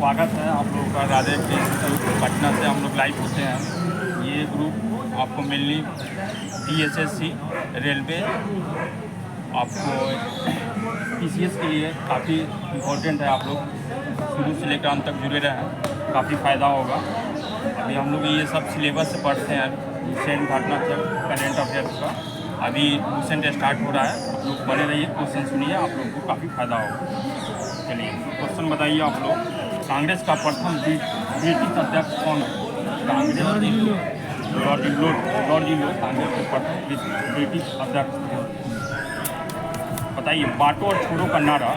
स्वागत है आप लोगों का राधे के पटना से हम लोग लाइव होते हैं। ये ग्रुप आपको मेनली PSSC रेलवे आपको PCS के लिए काफ़ी इम्पोर्टेंट है। आप लोग शुरू से लेकर अंत तक जुड़े रहें, काफ़ी फ़ायदा होगा। अभी हम लोग ये सब सिलेबस से पढ़ते हैं, रिसेंट घटना करेंट अफेयर्स का अभी रिसेंट स्टार्ट हो रहा है। आप लोग बने रहिए, क्वेश्चन सुनिए, आप लोग को काफ़ी फ़ायदा होगा। चलिए क्वेश्चन बताइए आप लोग। कांग्रेस का प्रथम ब्रिटिश अध्यक्ष कौन है? कांग्रेस लॉर्ड रिलो कांग्रेस के प्रथम ब्रिटिश अध्यक्ष थे। बताइए बाटो और छोड़ो का नारा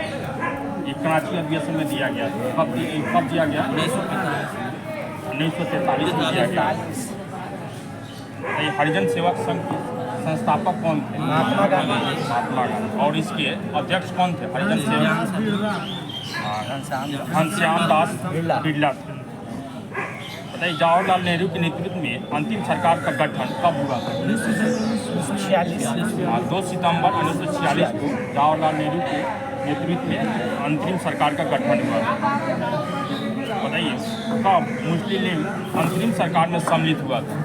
ये कराची अधिवेशन में दिया गया था। कब दिया गया? 1943 में दिया गया। हरिजन सेवक संघ के संस्थापक कौन थे? महात्मा गांधी। और इसके अध्यक्ष कौन थे? हरिजन सेवक घनश्याम दास बिरला थे। बताइए जवाहरलाल नेहरू के नेतृत्व में अंतिम सरकार का गठन कब हुआ था? 2 सितंबर 1946 को जवाहरलाल नेहरू के नेतृत्व में अंतरिम सरकार का गठन हुआ था। बताइए कब मुस्लिम लीग अंतरिम सरकार में सम्मिलित हुआ था?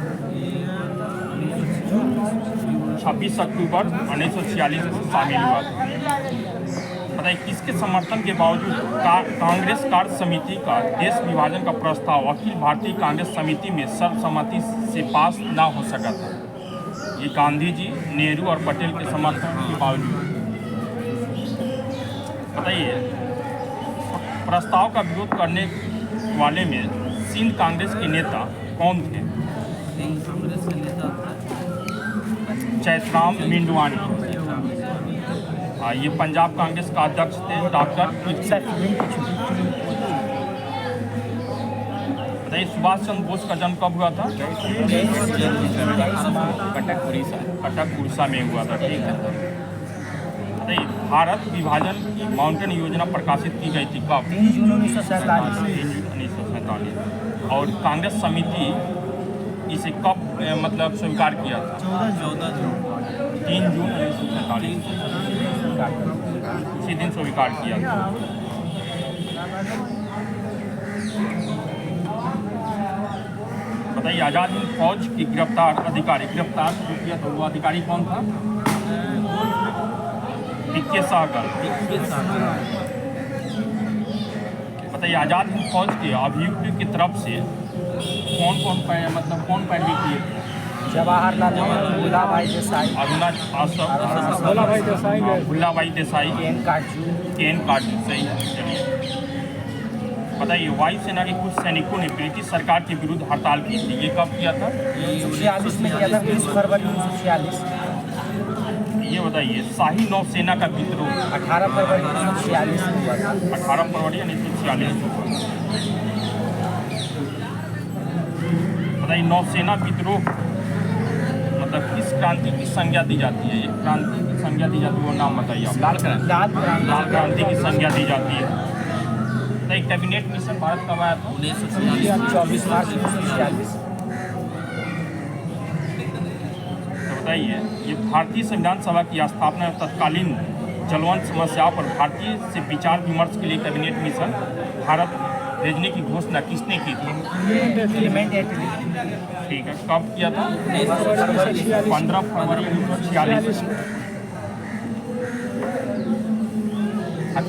26 अक्टूबर 1946 को शामिल हुआ था। बताइए किसके समर्थन के बावजूद कांग्रेस कार्य समिति का देश विभाजन का प्रस्ताव अखिल भारतीय कांग्रेस समिति में सर्वसम्मति से पास ना हो सका था? ये गांधी जी, नेहरू और पटेल के समर्थन के बावजूद। बताइए प्रस्ताव का विरोध करने वाले में सिंध कांग्रेस के नेता कौन थे? चैतराम मिंडवानी। ये पंजाब कांग्रेस का अध्यक्ष थे डॉक्टर। बताइए सुभाष चंद्र बोस का जन्म कब हुआ था? कटक उड़ीसा में हुआ था। ठीक है। बताइए भारत विभाजन की माउंटेन योजना प्रकाशित की गई थी कब? 3 जून 1947। और कांग्रेस समिति इसे कब मतलब स्वीकार किया था? 3 जून 1947 उसी दिन स्वीकार किया था। बताइए आज़ाद हिंद फौज की गिरफ्तार जो किया था वो अधिकारी कौन था? पीके सहगल। बताइए आज़ाद हिंद फौज के अभियुक्त की तरफ से कौन पैरवी किए थे? जवाहरलाल नेहरू, भुल्लाभाई देसाई, भुल्लाभाई देसाई, केन काटजू। सही है। चलिए बताइए वायुसेना के कुछ सैनिकों ने ब्रिटिश सरकार के विरुद्ध हड़ताल की थी। ये कब किया था? 1946 में किया था, 20 फरवरी 1946। ये बताइए शाही नौसेना का विद्रोह 18 फरवरी 1946 में हुआ था। 18 फरवरी 1946 को। बताइए नौसेना विद्रोह मतलब किस क्रांति की संज्ञा दी जाती है? एक क्रांति की संज्ञा दी जाती है, वो नाम बताइए आप। लाल क्रांति की संज्ञा दी जाती है। बताइए कैबिनेट मिशन भारत कब आया था? 24 मार्च 1946। तो बताइए ये भारतीय संविधान सभा की स्थापना में तत्कालीन जलवंत समस्याओं पर भारतीय से विचार विमर्श के लिए कैबिनेट मिशन भारत भेजने की घोषणा किसने की थी? ठीक है। कब किया था? 15 फरवरी 1946।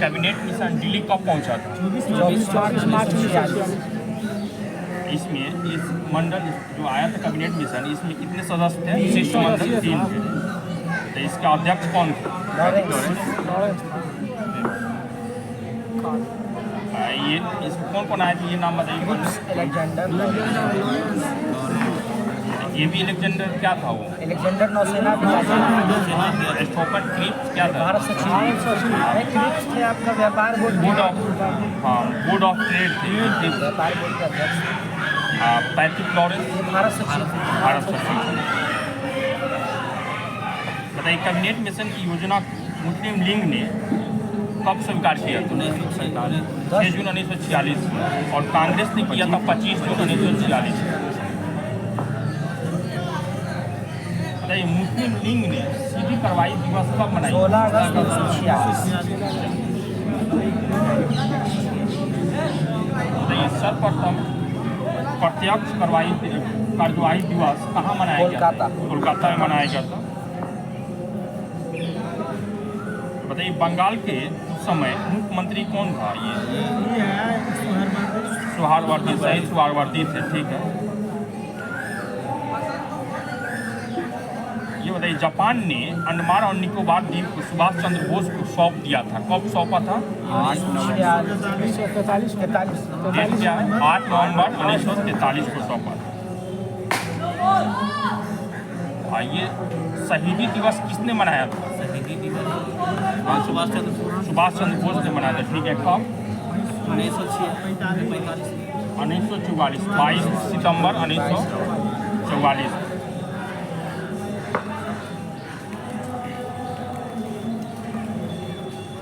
कैबिनेट मिशन दिल्ली कब पहुंचा था? 24 मार्च 1946। इसमें इस मंडल जो आया था कैबिनेट मिशन, इसमें कितने सदस्य थे? शिष्टमंडल 3 थे। तो इसका अध्यक्ष कौन थे? ये इसमें कौन आए थे? ये नाम बताइए। ये भी एलेक्जेंडर क्या था? वो एलेक्जेंडर नौसेना स्टोकन क्रिप्स क्या था? भारत सचिव थे। आपका व्यापार बोर्ड ऑफ ट्रेड थे। व्यापार बोर्ड के अध्यक्ष। पैट्रिक लॉरेंस भारत सचिव। बताइए कैबिनेट मिशन की योजना मुस्लिम लीग ने कब स्वीकार किया था? 6 जून 1946 और कांग्रेस ने किया था 25 जून 1946। बताइए मुस्लिम लीग ने सीधी कार्रवाई दिवस कब मनाई? 16 अगस्त 1946। प्रथम प्रत्यक्ष कार्यवाही दिवस कहाँ मनाया गया था? कोलकाता में मनाया गया था। बताइए बंगाल के उस समय मुख्यमंत्री कौन था? ये सुहारवर्ती, सही सुहारवर्ती थे, ठीक है। ये बताइए जापान ने अंडमान और निकोबार द्वीप को सुभाष चंद्र बोस को सौंप दिया था, कब सौंपा था? 8 नवंबर 1943 को सौंपा था। ये शहीदी दिवस किसने मनाया था? शहीदी दिवस सुभाष चंद्र बोस ने मनाया था, ठीक है। कब? 1944, 22 सितंबर 1944।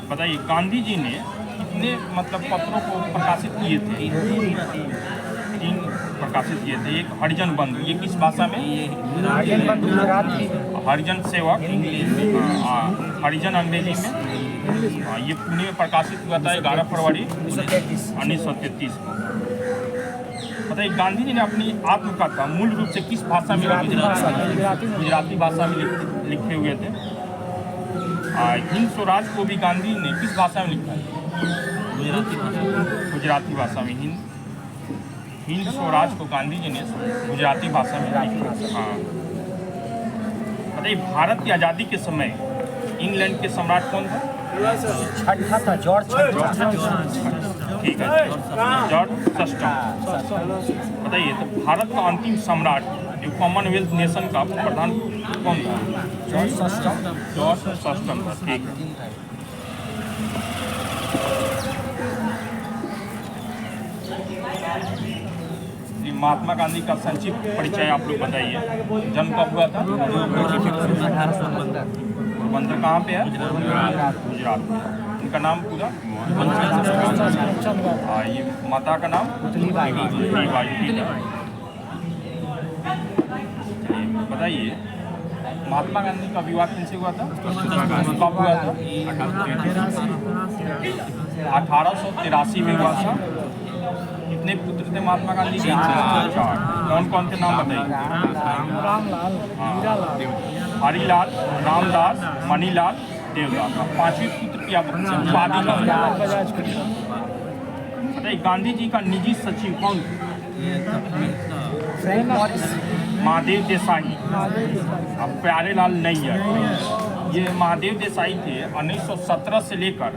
बताइए गांधी जी ने कितने मतलब पत्रों को प्रकाशित किए थे? 3 प्रकाशित किए थे। एक हरिजन बंधु, ये किस भाषा में? हरिजन बंधु गुजराती, हरिजन सेवक हरिजन अंग्रेजी में। ये पुणे में प्रकाशित हुआ था 11 फरवरी 1933 को। बताइए गांधी जी ने अपनी आत्मकथा मूल रूप से किस भाषा में लिखी? गुजराती भाषा में लिखे हुए थे। हिंद स्वराज को भी गांधी ने किस भाषा में लिखा है? गुजराती भाषा में। हिंद स्वराज को गांधी जी ने गुजराती भाषा में लिखा। हाँ बताइए भारत की आज़ादी के समय इंग्लैंड के सम्राट कौन था? छठा था जॉर्ज छठा। ठीक है, जॉर्ज सस्टम। बताइए तो भारत का अंतिम सम्राट कॉमनवेल्थ नेशन का प्रधान कौन था? जॉर्ज सस्टम। जॉर्ज सस्टम था, ठीक है। महात्मा गांधी का संक्षिप्त परिचय आप लोग बताइए। जन्म कब हुआ था? 1872। पोरबंदर कहाँ पे है? गुजरात में। इनका नाम पूरा? ये माता का नाम? पुतलीबाई। बताइए महात्मा गांधी का विवाह किनसे हुआ था? कब हुआ था? 1883 में हुआ था। कितने पुत्र थे महात्मा गांधी के? 4। कौन कौन थे नाम बताइए? हरिलाल, रामदास, मणिलाल, देवदास। 5वें पुत्र की उपाधि बताइए गांधी जी का निजी सचिव कौन थे? महादेव देसाई, प्यारेलाल नैयर। ये महादेव देसाई थे 1917 से लेकर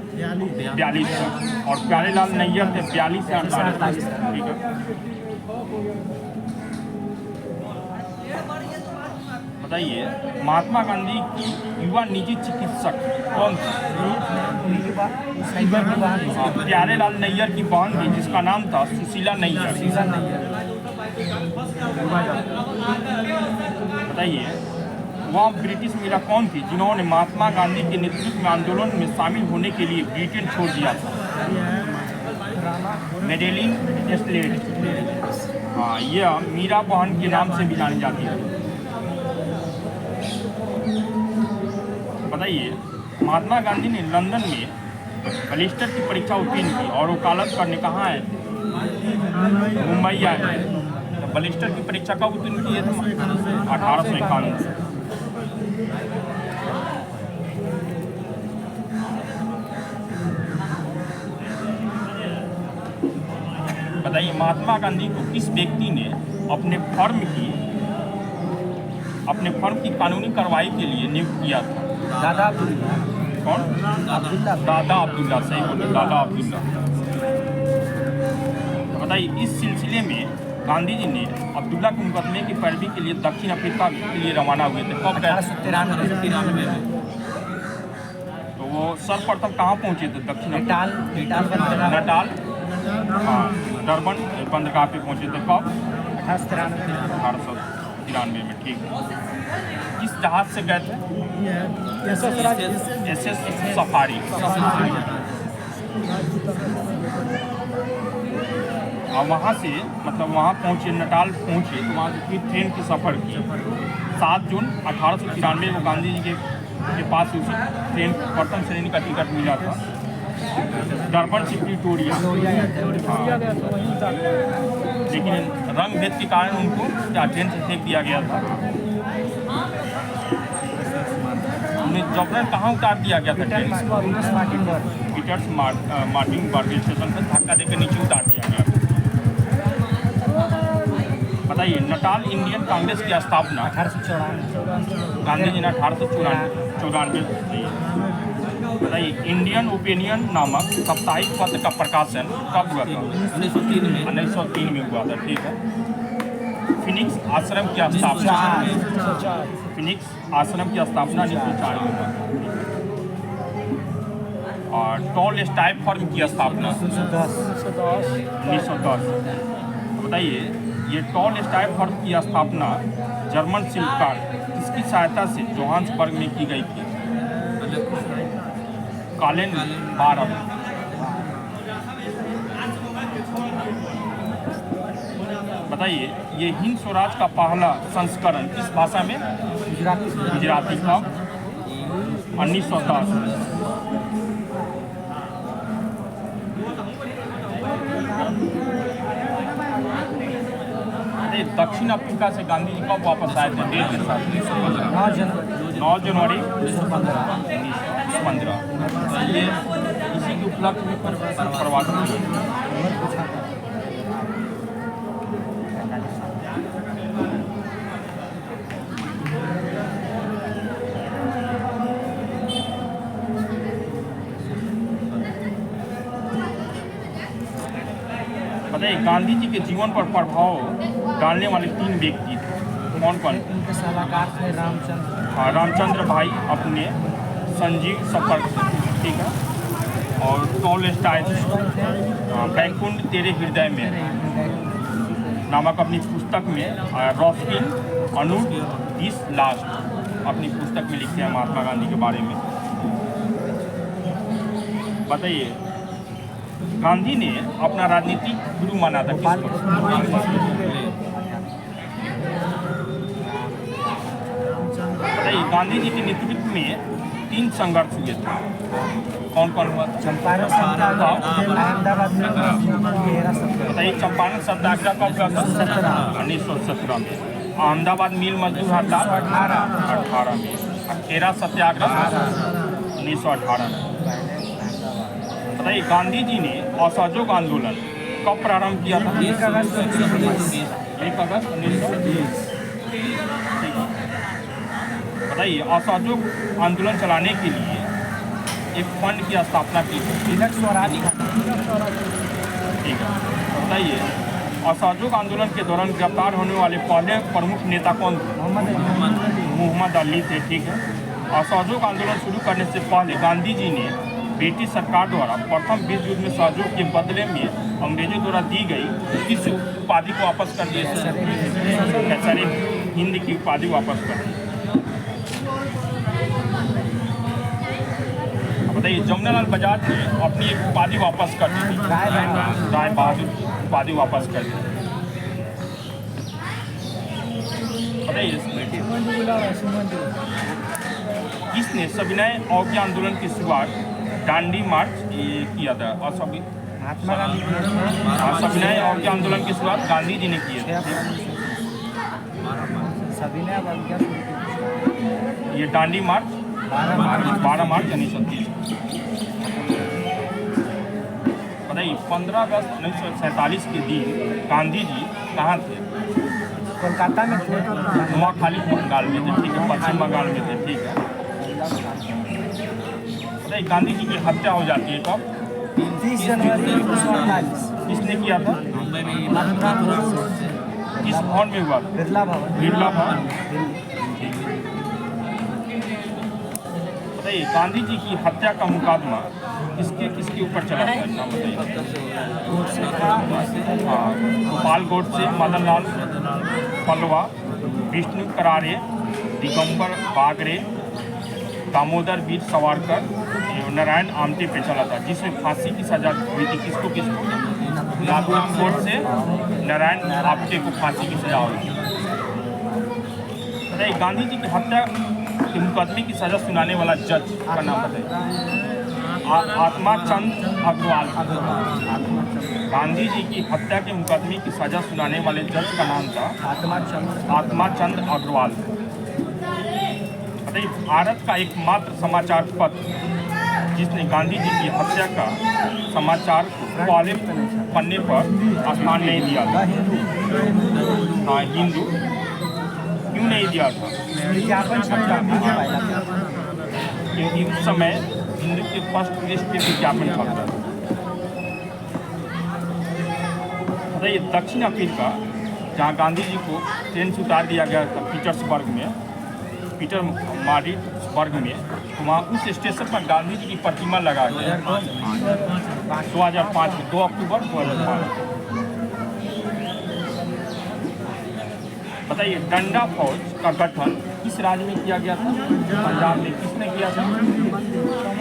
42 तक, और प्यारेलाल नैयर थे 42 से 48 तक, ठीक है। बताइए महात्मा गांधी की युवा निजी चिकित्सक कौन थे? प्यारेलाल नैयर की बहन थी जिसका नाम था सुशीला नैयर। बताइए वह ब्रिटिश महिला कौन थी जिन्होंने महात्मा गांधी के नेतृत्व में आंदोलन में शामिल होने के लिए ब्रिटेन छोड़ दिया था? मेडेलिन एस्लेट। हाँ, यह मीरा बहन के नाम से भी जानी जाती है। बताइए महात्मा गांधी ने लंदन में बैरिस्टर की परीक्षा उत्तीर्ण की और वकालत करने कहाँ आए थे? मुंबई आए थे। बैरिस्टर की परीक्षा कब उत्तीर्ण किए थे? 1851। बताइए महात्मा गांधी को किस व्यक्ति ने अपने फर्म की कानूनी कार्रवाई के लिए नियुक्त किया था? दादा कौन? दादा अब्दुल्ला, सही बोले, दादा अब्दुल्ला। बताइए इस सिलसिले में गांधी जी ने अब्दुल्ला के मुकदमे की पैरवी के लिए दक्षिण अफ्रीका के लिए रवाना हुए थे। कब? 1893 में। तो वो सर्वप्रथम कहाँ पहुँचे थे? दक्षिण नटाल, हाँ, डरबन बंदरगाह पे पहुँचे थे। कब? 1893 में, ठीक है। किस जहाज से गए थे? SS safari. और वहाँ से मतलब वहाँ पहुँचे, नटाल पहुँचे, तो वहाँ से फिर ट्रेन की सफ़र की। 7 जून 1893 को गांधी जी के पास उसी ट्रेन प्रथम श्रेणी का टिकट मिला था। डरबन से प्रिटोरिया। लेकिन रंग भेद के कारण उनको क्या ट्रेन से फेंक दिया गया था। उन्हें जबरन कहाँ उतार दिया गया था ट्रेन? पीटर्स मार्टिनबर्ग स्टेशन पर धक्का देकर नीचे उतार दिया गया। बताइए, नटाल इंडियन कांग्रेस की स्थापना 1894 गांधी जी ने 1894 बताइए। इंडियन ओपिनियन नामक साप्ताहिक पत्र का प्रकाशन कब हुआ था? 1903 में हुआ था। ठीक है। फिनिक्स आश्रम की स्थापना 1904 में हुआ था। और टॉल स्टाइप फर्म की स्थापना 1910। बताइए, ये टॉल स्टाइप फर्म की स्थापना जर्मन शिल्पकार किसकी सहायता से जोहान्सबर्ग में की गई थी? कालेन बारम। बताइए, ये हिंद स्वराज का पहला संस्करण किस भाषा में? गुजराती का 1910। दक्षिण अफ्रीका से गांधी जी कब वापस आए थे देश के साथ? 9 जनवरी 1915। ये इसी के उपलक्ष्य में प्रवास किया। बताइए, गांधी जी के जीवन पर प्रभाव डालने वाले 3 व्यक्ति थे। कौन कौन? उनके सलाहकार थे रामचंद्र भाई अपने, संजीव सफर, ठीक है, और टॉलस्टॉय थे। बैकुंठ तेरे हृदय में नामक अपनी पुस्तक में, रॉस्किन अनुर दिस लास्ट अपनी पुस्तक में लिखते हैं महात्मा गांधी के बारे में। बताइए, गांधी ने अपना राजनीतिक गुरु माना था किसको? बताइए, गांधी जी के नेतृत्व में 3 संघर्ष हुए थे। कौन कौन हुआ था? चंपारण सत्याग्रह, अहमदाबाद में। बताइए, चंपारण सत्याग्रह कब हुआ था? 1917 में। अहमदाबाद मिल मजदूर हड़ताल 18 में। खेरा सत्याग्रह 1918 में। बताइए, गांधी जी ने असहयोग आंदोलन कब प्रारंभ किया था? 1 अगस्त 1920। बताइए, असहयोग आंदोलन चलाने के लिए एक फंड की स्थापना की थी। तिलक स्वराज। ठीक है। बताइए, असहयोग आंदोलन के दौरान गिरफ्तार होने वाले पहले प्रमुख नेता कौन थे? मोहम्मद अली थे। ठीक है। असहयोग आंदोलन शुरू करने से पहले गांधी जी ने ब्रिटिश सरकार द्वारा प्रथम विश्व युद्ध में सहयोग के बदले में अंग्रेजों द्वारा दी गई किस उपाधि को वापस कर दिया? कैसरे हिंद की उपाधि वापस कर दी। बताइए, जमुनालाल बजाज ने अपनी एक उपाधि वापस कर दी थी, राय बहादुर उपाधि वापस कर दी। बताइए, किसने सविनय अवज्ञा आंदोलन की शुरुआत डांडी मार्च किया था? और महात्मा गांधी सविनय अवज्ञा आंदोलन की शुरुआत गांधी जी ने की है। सविनय अवज्ञा ये डांडी मार्च 12 मार्च 1930। बताइए, 15 अगस्त 1947 के दिन गांधी जी कहाँ थे? कोलकाता में थे। नोआखाली बंगाल में थे। ठीक है, पश्चिम बंगाल में थे। ठीक है। बताइए, गांधी जी की हत्या हो जाती है कब? 30 जनवरी 1948। किसने किया था? किस भवन में हुआ था? बिरला भवन। बिरला भवन। बताइए, गांधी जी की हत्या का मुकदमा किसके ऊपर चला था? नाम बताइए। हाँ, गोपाल गोडसे, मदन लाल पलवा, विष्णु करारे, दिगंबर बागरे, दामोदर वीर सावरकर, नारायण आमटे पे चला था, जिसमें फांसी की सजा हुई थी। किसको? नागपुर कोर्ट से नारायण आमटे को फांसी की सजा हुई थी। बताइए, गांधी जी की हत्या के मुकदमे की सजा सुनाने वाला जज का नाम बताइए। आत्मा चंद अग्रवाल। गांधी जी की हत्या के मुकदमे की सजा सुनाने वाले जज का नाम था आत्मा चंद अग्रवाल। बताइए भारत का एकमात्र समाचार पत्र जिसने गांधी जी की हत्या का समाचार को पहले पन्ने पर स्थान नहीं दिया था। हाँ, हिंदू। क्यों नहीं दिया था? विज्ञापन छपता था, क्योंकि उस समय हिंदू के फर्स्ट पेज पे विज्ञापन छपता था। बताइए दक्षिण अफ्रीका, जहाँ गांधी जी को ट्रेन से उतार दिया गया था पीटर मारिट्सबर्ग में, तो वहाँ उस स्टेशन पर गांधी जी की प्रतिमा लगा गया 2005 में 2 अक्टूबर 2005। बताइए डंडा फौज का गठन किस राज्य में किया गया था? पंजाब में। किसने किया था?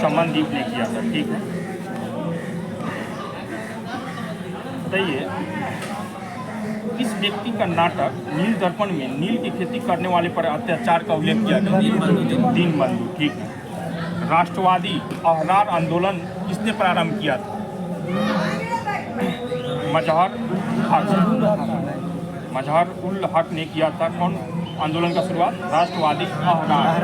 चमनदीप ने किया था। ठीक है। बताइए इस व्यक्ति का नाटक नील दर्पण में नील की खेती करने वाले पर अत्याचार का उल्लेख किया गया? दीनबंधु। ठीक है। राष्ट्रवादी अहरार आंदोलन किसने प्रारंभ किया था? मजहर उल हक ने किया था। कौन आंदोलन का शुरुआत? राष्ट्रवादी अहरार।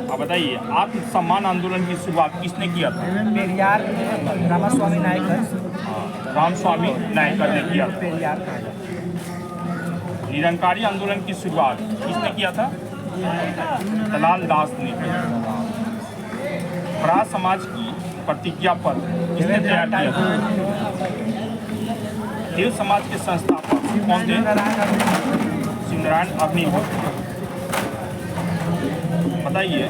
अब बताइए आत्मसम्मान आंदोलन की शुरुआत किसने किया था? पेरियार रामास्वामी नायकर। रामस्वामी नायकर ने किया था। पेरियार निरंकारी आंदोलन की शुरुआत किसने किया था? दलाल दास ने किया था। ब्राह्मण समाज की प्रतिज्ञा पत्र किसने तैयार किया था? देव समाज के संस्थापक कौन थे? शिवनारायण अग्निहोत्री। बताइए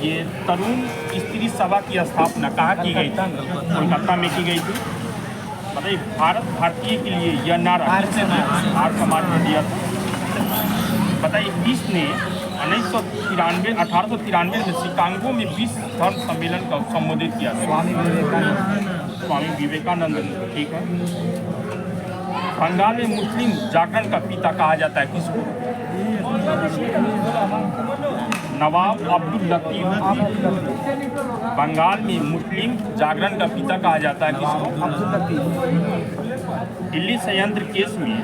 ये तरुण स्त्री सभा की स्थापना कहाँ की गई थी? कोलकाता में की गई थी। बताइए भारत भारतीय के लिए यह नारा किसने दिया? आर्य समाज ने दिया था। बताइए किसने 1893 में शिकागो में विश्व धर्म सम्मेलन का संबोधित किया था? स्वामी विवेकानंद ने। ठीक है। बंगाल में मुस्लिम जागरण का पिता कहा जाता है किसको? नवाब अब्दुल लतीफ। बंगाल में मुस्लिम जागरण का पिता कहा जाता है किसको? दिल्ली संयंत्र केस में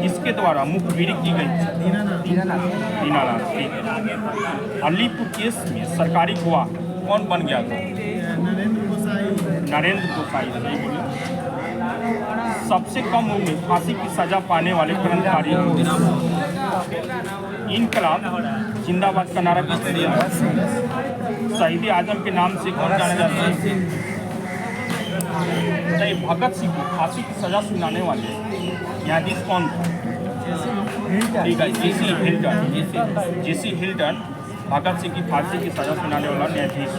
इसके द्वारा मुखबिरी की गई थी? दीनानाथ। ठीक है। अलीपुर केस में सरकारी गवाह कौन बन गया था? नरेंद्र गोसाई। सबसे कम उम्र में फांसी की सजा पाने वाले कर्मचारी इनकलाब जिंदाबाद का नारा किसने दिया? शहीद आजम के नाम से कौन जाना जाता है? भगत सिंह को फांसी की सजा सुनाने वाले न्यायाधीश कौन था? ठीक है, जेसी हिल्टन भगत सिंह की फांसी की सजा सुनाने वाला न्यायाधीश।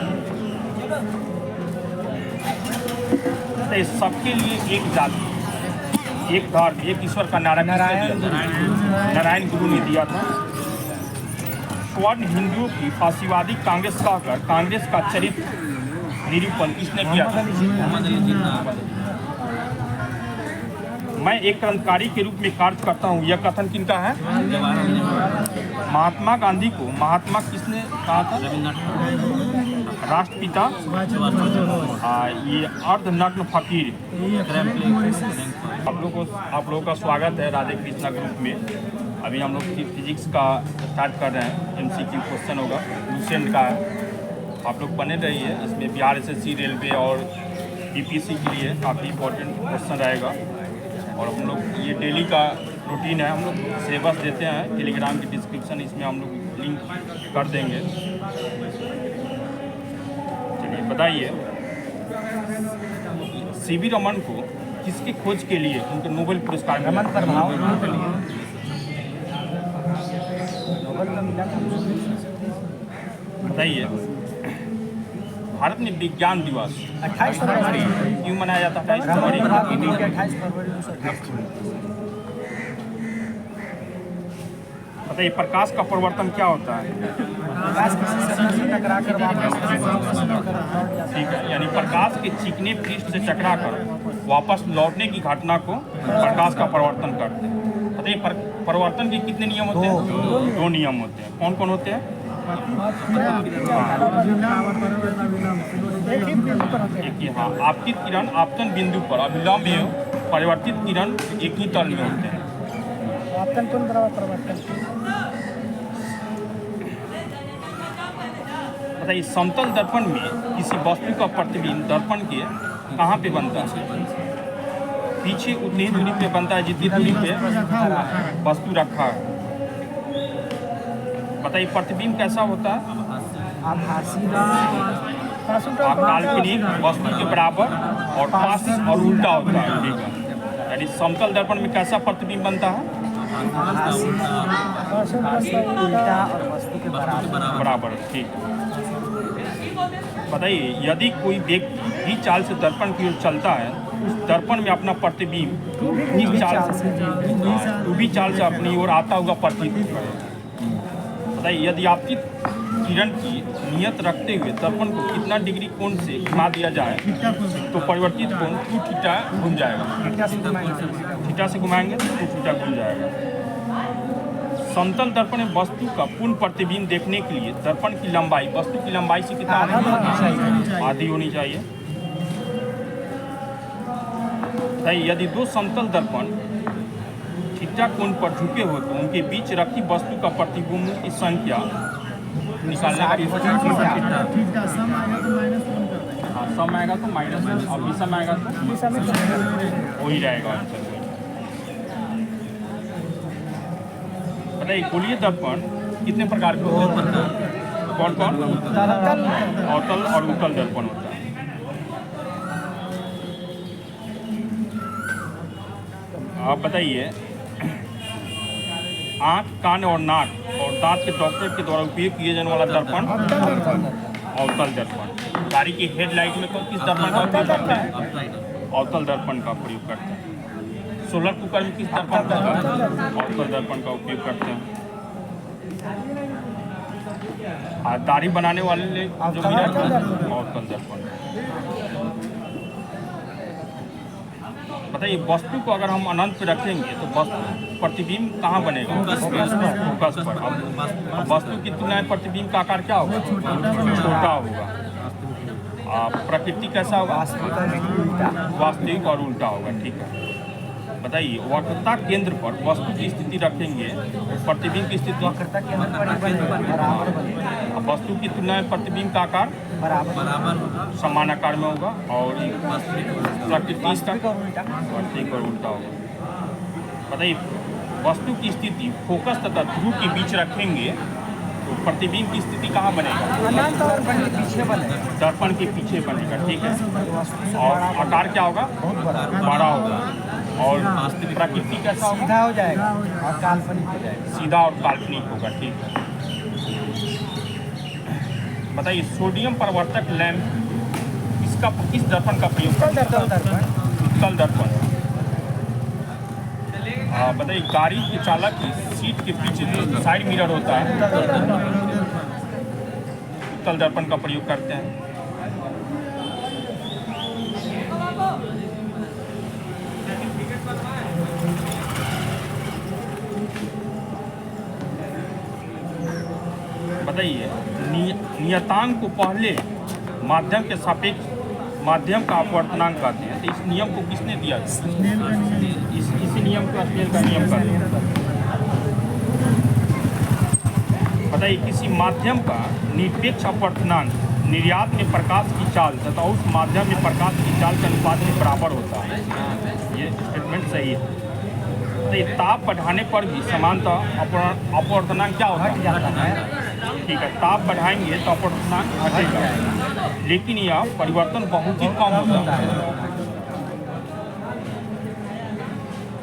सबके लिए एक जाति, एक धर्म, एक ईश्वर का नारा नारायण गुरु ने दिया था। स्वर्ण हिंदुओं की फांसीवादी कांग्रेस कहकर कांग्रेस का चरित्र निरूपण किसने किया था? मैं एक क्रांतिकारी के रूप में कार्य करता हूँ, यह कथन किनका है? महात्मा गांधी को महात्मा किसने कहा था? राष्ट्रपिता। ये अर्धनग्न फकीर। आप लोगों का स्वागत है राधे कृष्णा ग्रुप में। अभी हम लोग फिजिक्स का स्टार्ट कर रहे हैं। MCQ क्वेश्चन होगा, लूसेंट का है। आप लोग बने रहिए। इसमें बिहार SSC, रेलवे और BPC के लिए काफ़ी इंपॉर्टेंट क्वेश्चन रहेगा। और हम लोग ये डेली का रूटीन है। हम लोग सिलेबस देते हैं टेलीग्राम की डिस्क्रिप्शन, इसमें हम लोग लिंक कर देंगे। चलिए बताइए CV रमन को किसकी खोज के लिए उनको नोबेल पुरस्कार मिला? रमन प्रभाव के लिए नोबेल का मिला। बताइए भारत में विज्ञान दिवस 28 फरवरी क्यों मनाया जाता है? 28 रमन प्रभाव की फरवरी। 28 फरवरी 1928। बताइए प्रकाश का परिवर्तन क्या होता है? प्रकाश किसी सतह से टकरा कर वापस। ठीक है, यानी प्रकाश के चिकने पृष्ठ से टकराकर वापस लौटने की घटना को प्रकाश का परिवर्तन करते हैं। बताइए परिवर्तन के कितने नियम होते हैं? 2 नियम होते हैं। कौन कौन होते हैं? एक ही बिंदु पर होते हैं। एक ही, हाँ, आपतित किरण आपतन बिंदु पर अभिलंब एवं परिवर्तित किरण एक ही तल में होते हैं। आपतन कोण बराबर परिवर्तन? बताइए, समतल दर्पण में किसी वस्तु का प्रतिबिंब दर्पण के कहाँ पे बनता है? पीछे उतनी ही दूरी पे बनता है जितनी दूरी पे वस्तु रखा है। बताइए, प्रतिबिंब कैसा होता है? काल्पनिक वस्तु के बराबर और पास और उल्टा होता है। ठीक है, यानी समतल दर्पण में कैसा प्रतिबिंब बनता है? उल्टा और वस्तु के बराबर। ठीक है, बताइए, यदि कोई व्यक्ति ही चाल से दर्पण की ओर चलता है, उस दर्पण में अपना प्रतिबिंब इस चाल से भी चाल से अपनी ओर आता हुआ प्रतीत होता है। बताइए, यदि आपतित किरण की नियत रखते हुए दर्पण को कितना डिग्री कोण से घुमा दिया जाए तो परिवर्तित कोण 2 थीटा घूम जाएगा। थीटा से घुमाएंगे तो 2 थीटा घूम जाएगा। समतल दर्पण में वस्तु का पूर्ण प्रतिबिंब देखने के लिए दर्पण की लंबाई वस्तु की लंबाई से कितना आधी होनी चाहिए। बताइए, यदि दो समतल दर्पण थीटा कोण पर झुके हो तो उनके बीच रखी वस्तु का प्रतिबिंब की संख्या निकालना है। हाँ, सम आएगा तो माइनस और विषम आएगा तो वही रहेगा आंसर। बताइए, गोलीय दर्पण कितने प्रकार के होते हैं? कौन कौन? अवतल और उत्तल दर्पण होता है। आप बताइए, आँख, कान और नाक और दांत के डॉक्टर के द्वारा उपयोग किए जाने वाला दर्पण अवतल दर्पण। गाड़ी की हेडलाइट में तो किस दर्पण का उपयोग करते हैं? अवतल दर्पण का प्रयोग करते हैं। सोलर कुकर में किस दर्पण का? अवतल दर्पण का उपयोग करते हैं। दाढ़ी बनाने वाले जो मिरर अवतल दर्पण। बताइए, वस्तु को अगर हम अनंत पे रखेंगे तो वस्तु प्रतिबिंब कहाँ बनेगा? फोकस पर। अब वस्तु की तुलना में प्रतिबिंब का आकार क्या होगा? छोटा होगा। प्रकृति कैसा होगा? वास्तविक और उल्टा होगा। ठीक है, बताइए, वक्रता केंद्र पर वस्तु की स्थिति रखेंगे, प्रतिबिंब की स्थिति वक्रता केंद्र पर वस्तु की तुलना में प्रतिबिंब का आकार बराबर समान आकार में होगा और प्रकृति इसका ठीक और उल्टा होगा। बताइए, वस्तु की स्थिति फोकस तथा ध्रुव के बीच रखेंगे तो प्रतिबिंब की स्थिति कहाँ बनेगा? दर्पण के पीछे बनेगा। ठीक है, और आकार क्या होगा? बड़ा होगा। और प्रकृति कैसा होगा? सीधा हो जाएगा और काल्पनिक हो जाएगा। सीधा और काल्पनिक होगा। ठीक है, बताइए, सोडियम प्रवर्तक लैंप किस दर्पण का प्रयोग करते हैं? उत्तल दर्पण। बताइए, गाड़ी के चालक की सीट के पीछे जो साइड मिरर होता है उत्तल दर्पण का प्रयोग करते हैं। बताइए, नियतांक को पहले माध्यम के सापेक्ष माध्यम का अपवर्तनांक कहते हैं। तो इस नियम को किसने दिया? इसी नियम को स्नेल का नियम कहते हैं। बताइए, किसी माध्यम का निरपेक्ष अपवर्तनांक निर्यात में प्रकाश की चाल तथा उस माध्यम में प्रकाश की चाल के अनुपात में बराबर होता है। ये स्टेटमेंट सही है। तो ये ताप बढ़ाने पर भी समानतः अपवर्तनांक क्या होता है? ठीक है, ताप बढ़ाएंगे तो अपवर्तनांक घटेगा, लेकिन यह परिवर्तन बहुत ही कम होता है।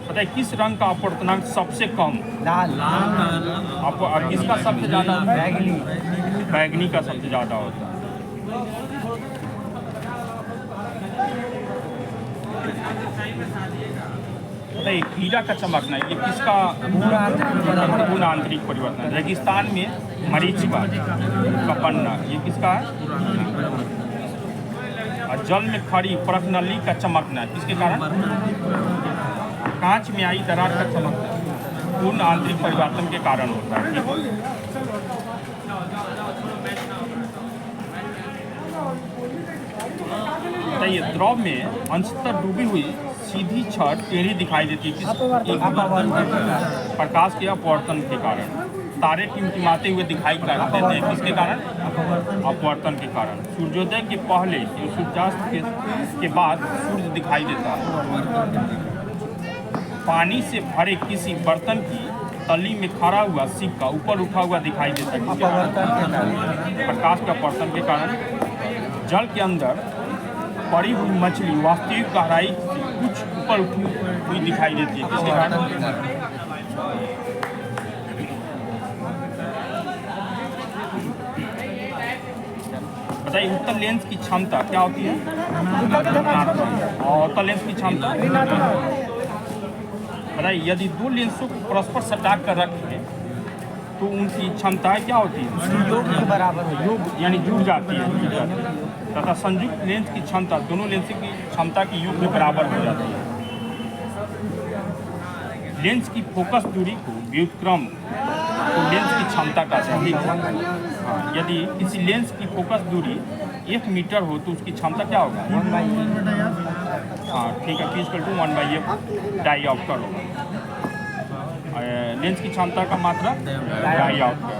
पता है किस रंग का अपवर्तनांक सबसे कम? लाल। किसका सबसे ज़्यादा? बैगनी। बैगनी का सबसे ज़्यादा होता है। हीरा का चमकना, ये किसका? पूर्ण आंतरिक परिवर्तन। रेगिस्तान में मरीचिका का बनना, ये किसका है? और जल में खड़ी प्रखनली का चमकना किसके कारण? कांच में आई दरार का चमकना पूर्ण आंतरिक परिवर्तन के कारण होता है। ठीक है, बताइए, द्रव में अंशतः डूबी हुई सीधी छत टेढ़ी दिखाई देती है प्रकाश के अपवर्तन के कारण। तारे टिमटिमाते हुए दिखाई देते हैं, किसके कारण? अपवर्तन के कारण। सूर्योदय के पहले और सूर्यास्त के बाद सूर्य दिखाई देता है। पानी से भरे किसी बर्तन की तली में खड़ा हुआ सिक्का ऊपर उठा हुआ दिखाई देता है, प्रकाश के अपवर्तन के कारण। जल के अंदर पड़ी हुई मछली वास्तविक गहराई से कुछ ऊपर उठी हुई दिखाई देती है, किसके कारण? बताइए, उत्तल लेंस की क्षमता क्या होती है? और उत्तल लेंस की क्षमता बताइए, यदि दो लेंसों को परस्पर सटा कर रखें तो उनकी क्षमताएं क्या होती है? योग के बराबर योग यानी जुड़ जाती है। तथा संयुक्त लेंस की क्षमता दोनों लेंस की क्षमता की योग के बराबर हो जाती है। लेंस की फोकस दूरी को व्युत्क्रम तो लेंस की क्षमता का सही है। यदि किसी लेंस की फोकस दूरी 1 मीटर हो तो उसकी क्षमता क्या होगा? 1/8। हाँ ठीक है, P = 1/f डाईऑप्टर होगा। लेंस की क्षमता का मात्रा डाईऑप्टर।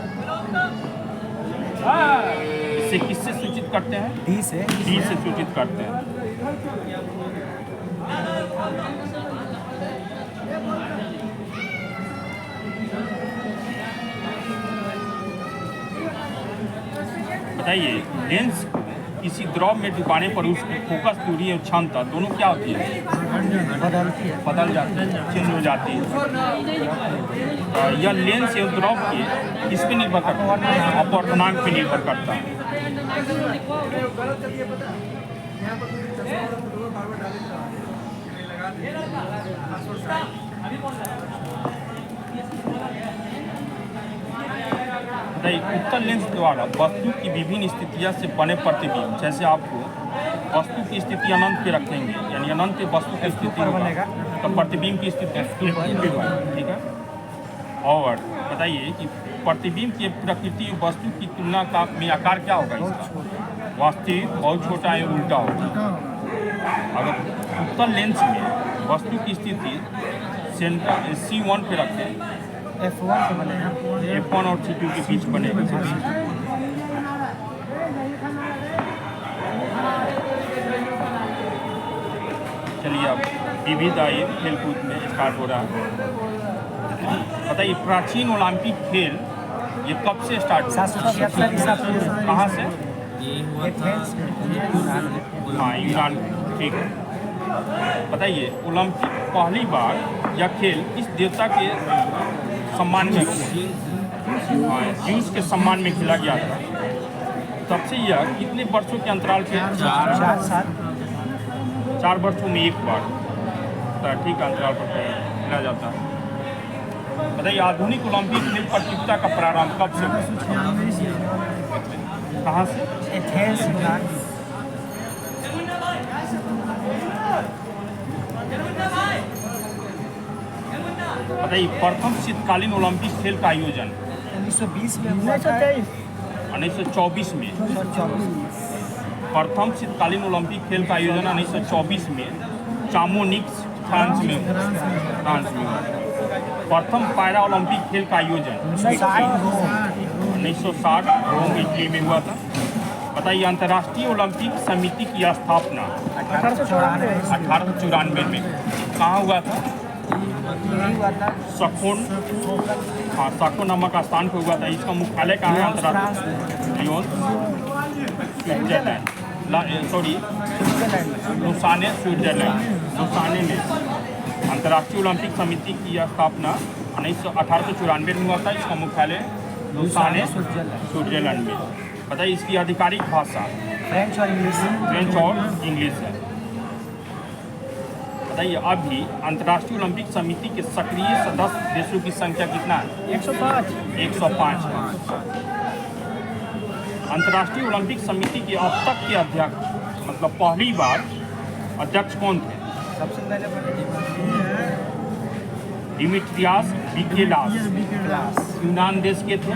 इसे किससे सूचित करते हैं? डी से सूचित करते हैं। बताइए, लेंस किसी द्रव में डुबाने पर उसकी फोकस दूरी और क्षमता दोनों क्या होती है? बदल जाती है, चेंज हो जाती है। यह लेंस एवं द्रव के किस पे निर्भर करता है? अपवर्तनांक पे निर्भर करता है। बताइए, उत्तल लेंस द्वारा वस्तु की विभिन्न स्थितियों से बने प्रतिबिंब, जैसे आपको वस्तु की स्थिति अनंत पे रखेंगे, यानी अनंत पे वस्तु की स्थिति बनेगा तो प्रतिबिंब की स्थिति ठीक है। और बताइए कि प्रतिबिंब की प्रकृति वस्तु की तुलना में आकार क्या होगा इसका? वास्तविक, बहुत छोटा या उल्टा होगा। अगर उत्तल लेंस में वस्तु की स्थिति सेंटर C1 पे रखें, F1 से बनेगा। F1 और C2 के बीच बनेगा। चलिए अब विविध आइए खेलकूद में स्टार्ट हो रहा है। बताइए, प्राचीन ओलंपिक खेल ये कब से स्टार्ट हुआ? 777 ईसा पूर्व। कहाँ से? ये हुआ था एथेंस में। हाँ, ईरान। ठीक है। बताइए, ओलंपिक पहली बार यह खेल किस देवता के सम्मान में, ज्यूस के सम्मान में खेला गया था? तब से यह कितने वर्षों के अंतराल से? 4 वर्षों में एक बार ठीक अंतराल पर खेला जाता है। बताइए, आधुनिक ओलंपिक खेल प्रतियोगिता का प्रारंभ कब से हुआ? कहाँ से? एथेंस यूनान। बताइए, प्रथम शीतकालीन ओलंपिक खेल का आयोजन 1920 में हुआ था। 1924 में। 1924। प्रथम शीतकालीन ओलंपिक खेल का आयोजन 1924 में चामोनिक्स, फ्रांस में हुआ। प्रथम पैरा ओलंपिक खेल का आयोजन 1960 रोम, इटली में हुआ था। बताइए, अंतर्राष्ट्रीय ओलंपिक समिति की स्थापना 1894 में कहाँ हुआ था? सकोन, हाँ सकोन नामक स्थान पर हुआ था। इसका मुख्यालय कहाँ है? अंतर्राष्ट्रीय स्विट्जरलैंड, लुसाने, स्विट्जरलैंड, लुसाने में अंतर्राष्ट्रीय ओलंपिक समिति की स्थापना 1894 में हुआ था। इसका मुख्यालय लुसाने, स्विट्जरलैंड में। बताइए, इसकी आधिकारिक भाषा फ्रेंच और इंग्लिश है। बताइए, अभी अंतर्राष्ट्रीय ओलंपिक समिति के सक्रिय सदस्य देशों की संख्या कितना है? 105 है। अंतर्राष्ट्रीय ओलंपिक समिति के अब तक के अध्यक्ष, मतलब पहली बार अध्यक्ष कौन थे? सबसे पहले डिमिट्रियास बिकेलास, यूनान देश के थे।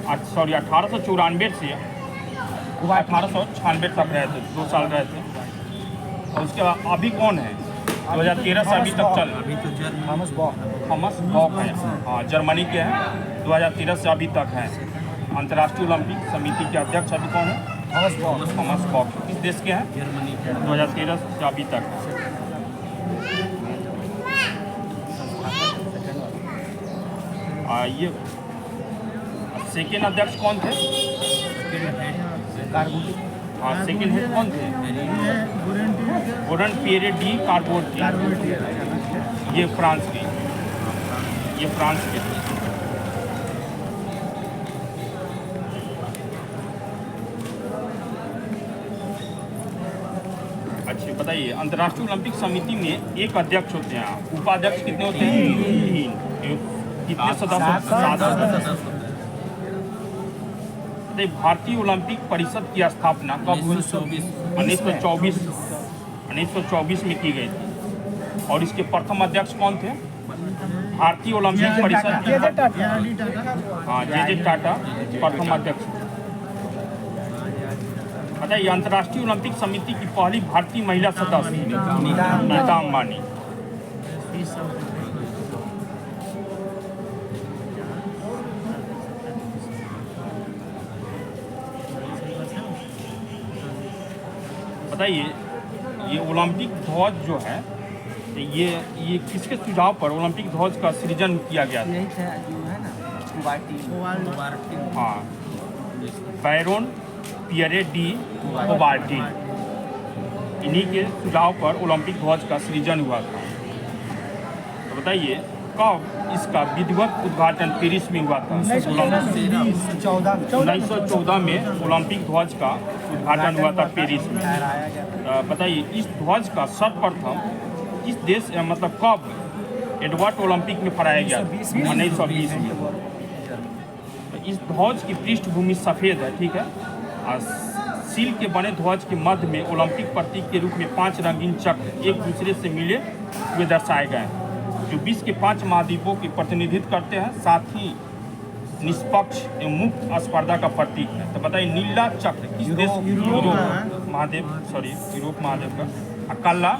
1894 से 1896 तक रहे थे, 2 साल रहे थे। और उसके बाद अभी कौन है 2013 से अभी तक चल अभी तो थॉमस बॉक थॉमस बॉक है, हाँ जर्मनी के हैं, 2013 से अभी तक हैं। अंतर्राष्ट्रीय ओलंपिक समिति के अध्यक्ष अभी कौन है? थॉमस बॉक। किस देश के हैं? जर्मनी 2013 से अभी तक है। ये सेकेंड अध्यक्ष कौन थे? हाँ सेकेंड हेड कौन थे? गोरन पियरे डी कार्बोटी, ये फ्रांस के, ये फ्रांस के थे। अच्छा बताइए, अंतर्राष्ट्रीय ओलंपिक समिति में एक अध्यक्ष होते हैं, उपाध्यक्ष कितने होते हैं? 3। कितने सदस्य? 7 सदस्य। भारतीय ओलंपिक परिषद की स्थापना कब हुई? 1924 में की गई थी। और इसके प्रथम अध्यक्ष कौन थे? भारतीय ओलंपिक परिषद के, हाँ जे टाटा प्रथम अध्यक्ष। बताइए, अंतर्राष्ट्रीय ओलंपिक समिति की पहली भारतीय महिला सदस्य नीता अंबानी। बताइए, ये ओलंपिक ध्वज जो है, ये किसके सुझाव पर ओलंपिक ध्वज का सृजन किया गया था? यही था जो है ना हाँ, बैरोन पियरे डी कोबार्टिन, इन्हीं के सुझाव पर ओलंपिक ध्वज का सृजन हुआ था। तो बताइए, कब इसका विधिवत उद्घाटन पेरिस में हुआ था? 1914 में ओलंपिक ध्वज का उद्घाटन हुआ था पेरिस में। बताइए, इस ध्वज का सर्वप्रथम इस देश मतलब कब एडवर्ड ओलंपिक में फहराया गया? 1920 में। इस ध्वज की पृष्ठभूमि सफ़ेद है, ठीक है। और सील के बने ध्वज के मध्य में ओलंपिक प्रतीक के रूप में 5 रंगीन चक्र एक दूसरे से मिले हुए दर्शाए गए हैं, जो विश्व के 5 महाद्वीपों के प्रतिनिधित्व करते हैं, साथ ही निष्पक्ष एवं मुक्त स्पर्धा का प्रतीक है। तो बताइए, नीला चक्र किस देश? यूरोप महादेव का। काला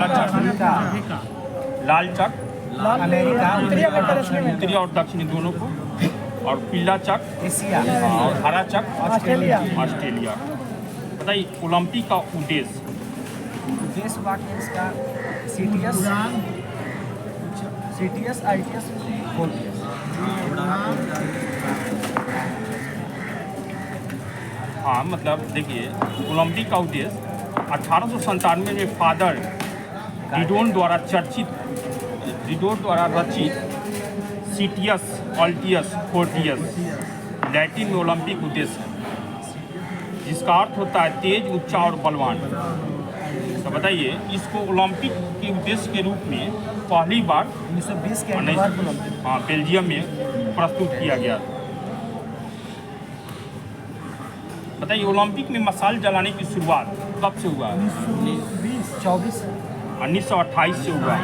चक्र, लाल चक्र अमेरिका, उत्तरी और दक्षिणी दोनों को, और पीला चक्र एशिया, और हरा चक्र ऑस्ट्रेलिया। बताइए, ओलंपिक का उद्देश्य? इसका CTS ITS बोलते हैं। हाँ मतलब देखिए, ओलंपिक का उद्देश्य 1897 में फादर डिडोन द्वारा रचित CTS अल्टियस फोर्टियस लैटिन में ओलंपिक उद्देश्य है, जिसका अर्थ होता है तेज, ऊंचा और बलवान। तो बताइए, इसको ओलंपिक के उद्देश्य के रूप में पहली बार 1920 के बेल्जियम में प्रस्तुत किया गया था। बताइए, ओलंपिक में मशाल जलाने की शुरुआत कब से हुआ? 1928 से हुआ।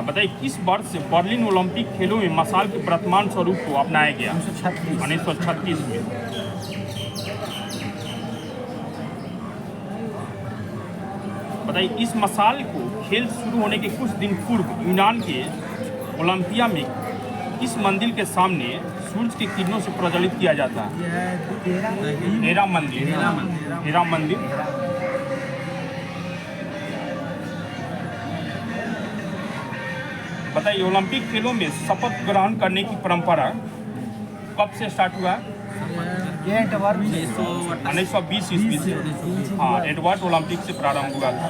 बताइए, किस वर्ष से बर्लिन ओलंपिक खेलों में मशाल के वर्तमान स्वरूप को अपनाया गया? 1936 में। बताइए, इस मशाल को खेल शुरू होने के कुछ दिन पूर्व यूनान के ओलंपिया में इस मंदिर के सामने सूरज की किरणों से प्रज्वलित किया जाता है। हेरा मंदिर। बताइए, ओलंपिक खेलों में शपथ ग्रहण करने की परंपरा कब से स्टार्ट हुआ? 1920 ईस्वी से। हाँ, एडवर्ड ओलंपिक से प्रारंभ हुआ था।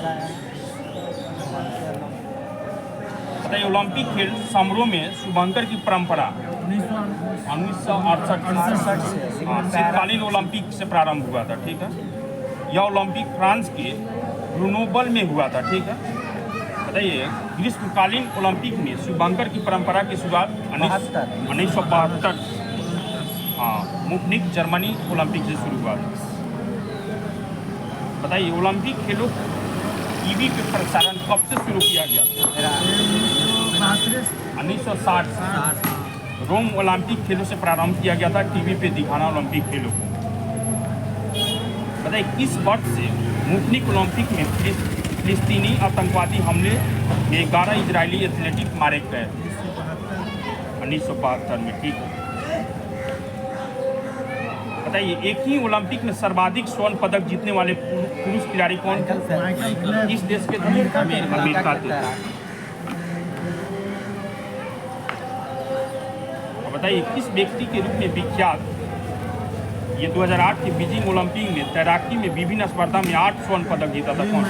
बताइए, ओलंपिक खेल समारोह में शुभंकर की परंपरा 1968 से शीतकालीन ओलंपिक से प्रारंभ हुआ था, ठीक है। यह ओलंपिक फ्रांस के ग्रेनोबल में हुआ था, ठीक है। बताइए, ग्रीष्मकालीन ओलंपिक में शुभंकर की परंपरा की शुरुआत 1972 म्यूनिख जर्मनी ओलंपिक से शुरू हुआ था। बताइए, ओलंपिक खेलों टीवी पे प्रसारण कब से शुरू किया गया था? 1960 से। तो रोम ओलंपिक खेलों से प्रारंभ किया गया था टीवी पे दिखाना ओलंपिक खेलों को। बताइए किस वर्ष से मुनिक ओलंपिक में फिलिस्तीनी आतंकवादी हमले में 11 इजरायली एथलेटिक मारे गए? 1972 में। ठीक है, बताइए एक ही ओलंपिक में सर्वाधिक स्वर्ण पदक जीतने वाले पुरुष खिलाड़ी कौन थे? किस देश के थे? अमेरिका थे। बताइए किस व्यक्ति के रूप में विख्यात ये 2008 के बीजिंग ओलंपिक में तैराकी में विभिन्न स्पर्धा में 8 स्वर्ण पदक जीता था? कौन?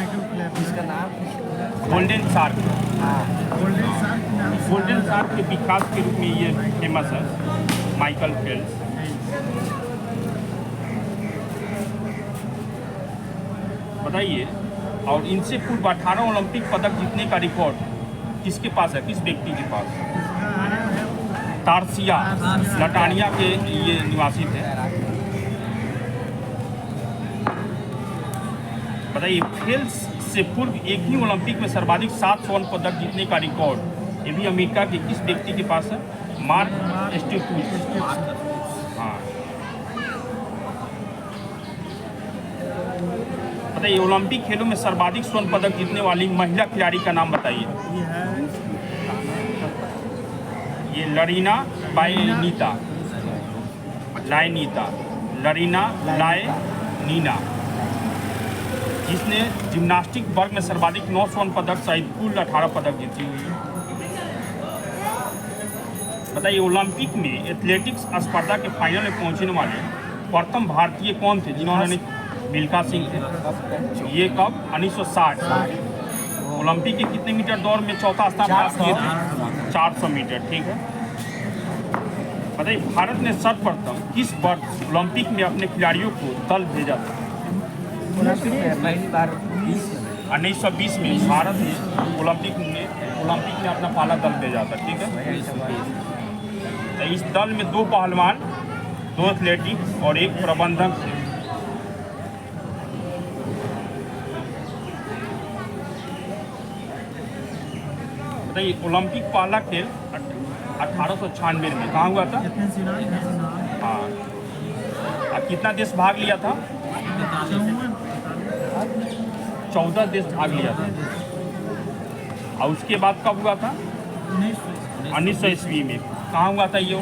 इसका नाम golden shark. Golden shark golden shark के विकास के रूप में ये फेमस है, माइकल फेल्प्स। बताइए और इनसे पूर्व 18 ओलंपिक पदक जीतने का रिकॉर्ड किसके पास है? किस व्यक्ति के पास? तारसिया लटानिया के ये निवासी थे। बताइए फेल्प्स से पूर्व एक ही ओलंपिक में सर्वाधिक 7 स्वर्ण पदक जीतने का रिकॉर्ड ये भी अमेरिका के किस व्यक्ति के पास है? मार्क स्टिटूस। हाँ, बताइए ओलंपिक खेलों में सर्वाधिक स्वर्ण पदक जीतने वाली महिला खिलाड़ी का नाम बताइए। ये लरीना लायनीना, जिसने जिम्नास्टिक वर्ग में सर्वाधिक 9 स्वर्ण पदक सहित कुल 18 पदक जीती हुई है। बताइए ओलंपिक में एथलेटिक्स स्पर्धा के फाइनल में पहुंचने वाले प्रथम भारतीय कौन थे जिन्होंने? मिल्खा सिंह थे। ये कब? 1960। ओलंपिक के कितने मीटर दौड़ में चौथा स्थान प्राप्त किए थे? 400 मीटर। ठीक है, बताइए भारत ने सर्वप्रथम किस वर्ष ओलंपिक में अपने खिलाड़ियों को दल भेजा था? पहली बार 1920 में भारत ने ओलंपिक में अपना पहला दल भेजा था। ठीक है, तो इस दल में 2 पहलवान, 2 एथलेटिक्स और 1 प्रबंधक थे। बताइए ओलंपिक पहला खेल 1896 में कहाँ हुआ था? हाँ, और कितना देश भाग लिया था? 14 देश भाग लिया था। और उसके बाद कब हुआ था? 1900 ईस्वी में। कहाँ हुआ था ये?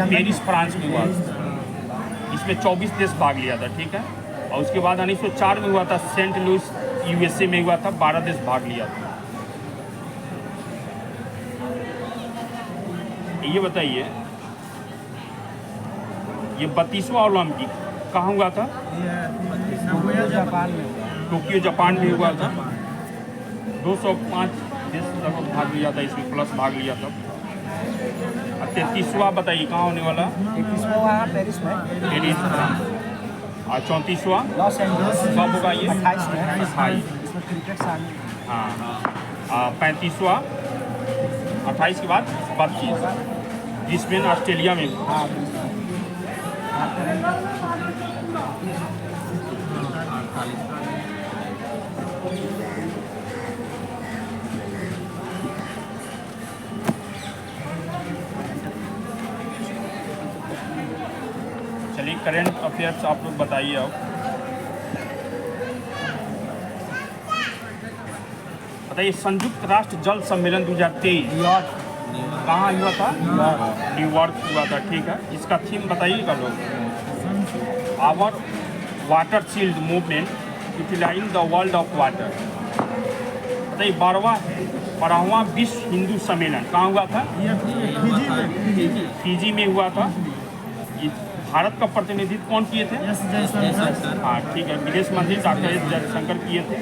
पेरिस फ्रांस में हुआ था। इसमें 24 देश भाग लिया था। ठीक है, और उसके बाद 1904 में हुआ था सेंट लुइस USA में हुआ था, 12 देश भाग लिया था। ये बताइए ये 32वां ओलंपिक कहाँ हुआ था? टोक्यो जापान में हुआ था। 205 देश लगभग भाग लिया था, इसमें प्लस भाग लिया था। 33वां बताइए कहाँ होने वाला? 31वां पेरिस में। Paris France. और 34वां लॉस एंजल्स कब होगा ये? 28 में। 28। इसमें क्रिकेट शामिल। हाँ, 35वां 28 के बाद 32 जिसमें ऑस्ट्रेलिया में। हाँ, चलिए करंट अफेयर्स आप लोग बताइए। अब बताइए संयुक्त राष्ट्र जल सम्मेलन 2023 कहाँ हुआ था? न्यूयॉर्क हुआ था। ठीक है, इसका थीम बताइएगा लोग। Our water shield movement utilising the world of water. बताइए 12वां विश्व हिंदू सम्मेलन कहाँ हुआ था? फिजी में हुआ था। भारत का प्रतिनिधित्व कौन किए थे? हाँ ठीक है, विदेश मंत्री डॉक्टर एस जयशंकर किए थे।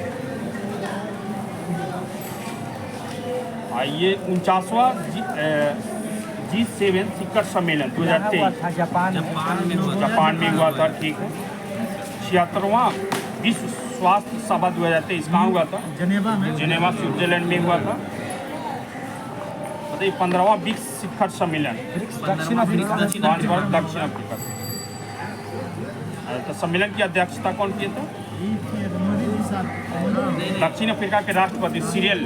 ये 49वां G7 शिखर सम्मेलन 2023 जापान में हुआ था। ठीक है, 76वां विश्व स्वास्थ्य सभा 2023 कहाँ हुआ था? जेनेवा स्विट्जरलैंड में हुआ था। बताइए 15वां ब्रिक्स शिखर सम्मेलन दक्षिण अफ्रीका। दक्षिण अफ्रीका। तो सम्मेलन की अध्यक्षता कौन किए थे? दक्षिण अफ्रीका के राष्ट्रपति सिरिल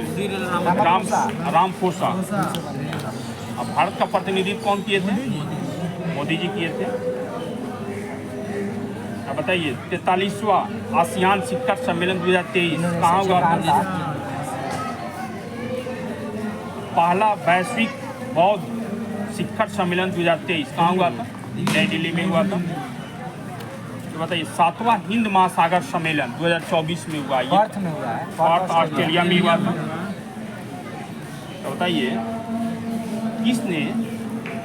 रामाफोसा। अब भारत का प्रतिनिधित्व कौन किए थे? मोदी जी किए थे। अब बताइए 43वां आसियान शिखर सम्मेलन 2023 कहाँ हुआ था? पहला वैश्विक बौद्ध शिखर सम्मेलन 2023 कहाँ हुआ था? नई दिल्ली में हुआ था। तो बताइए 7वां हिंद महासागर सम्मेलन 2024 में हुआ, ये पर्थ में हुआ है, पर्थ ऑस्ट्रेलिया में हुआ था। तो बताइए किसने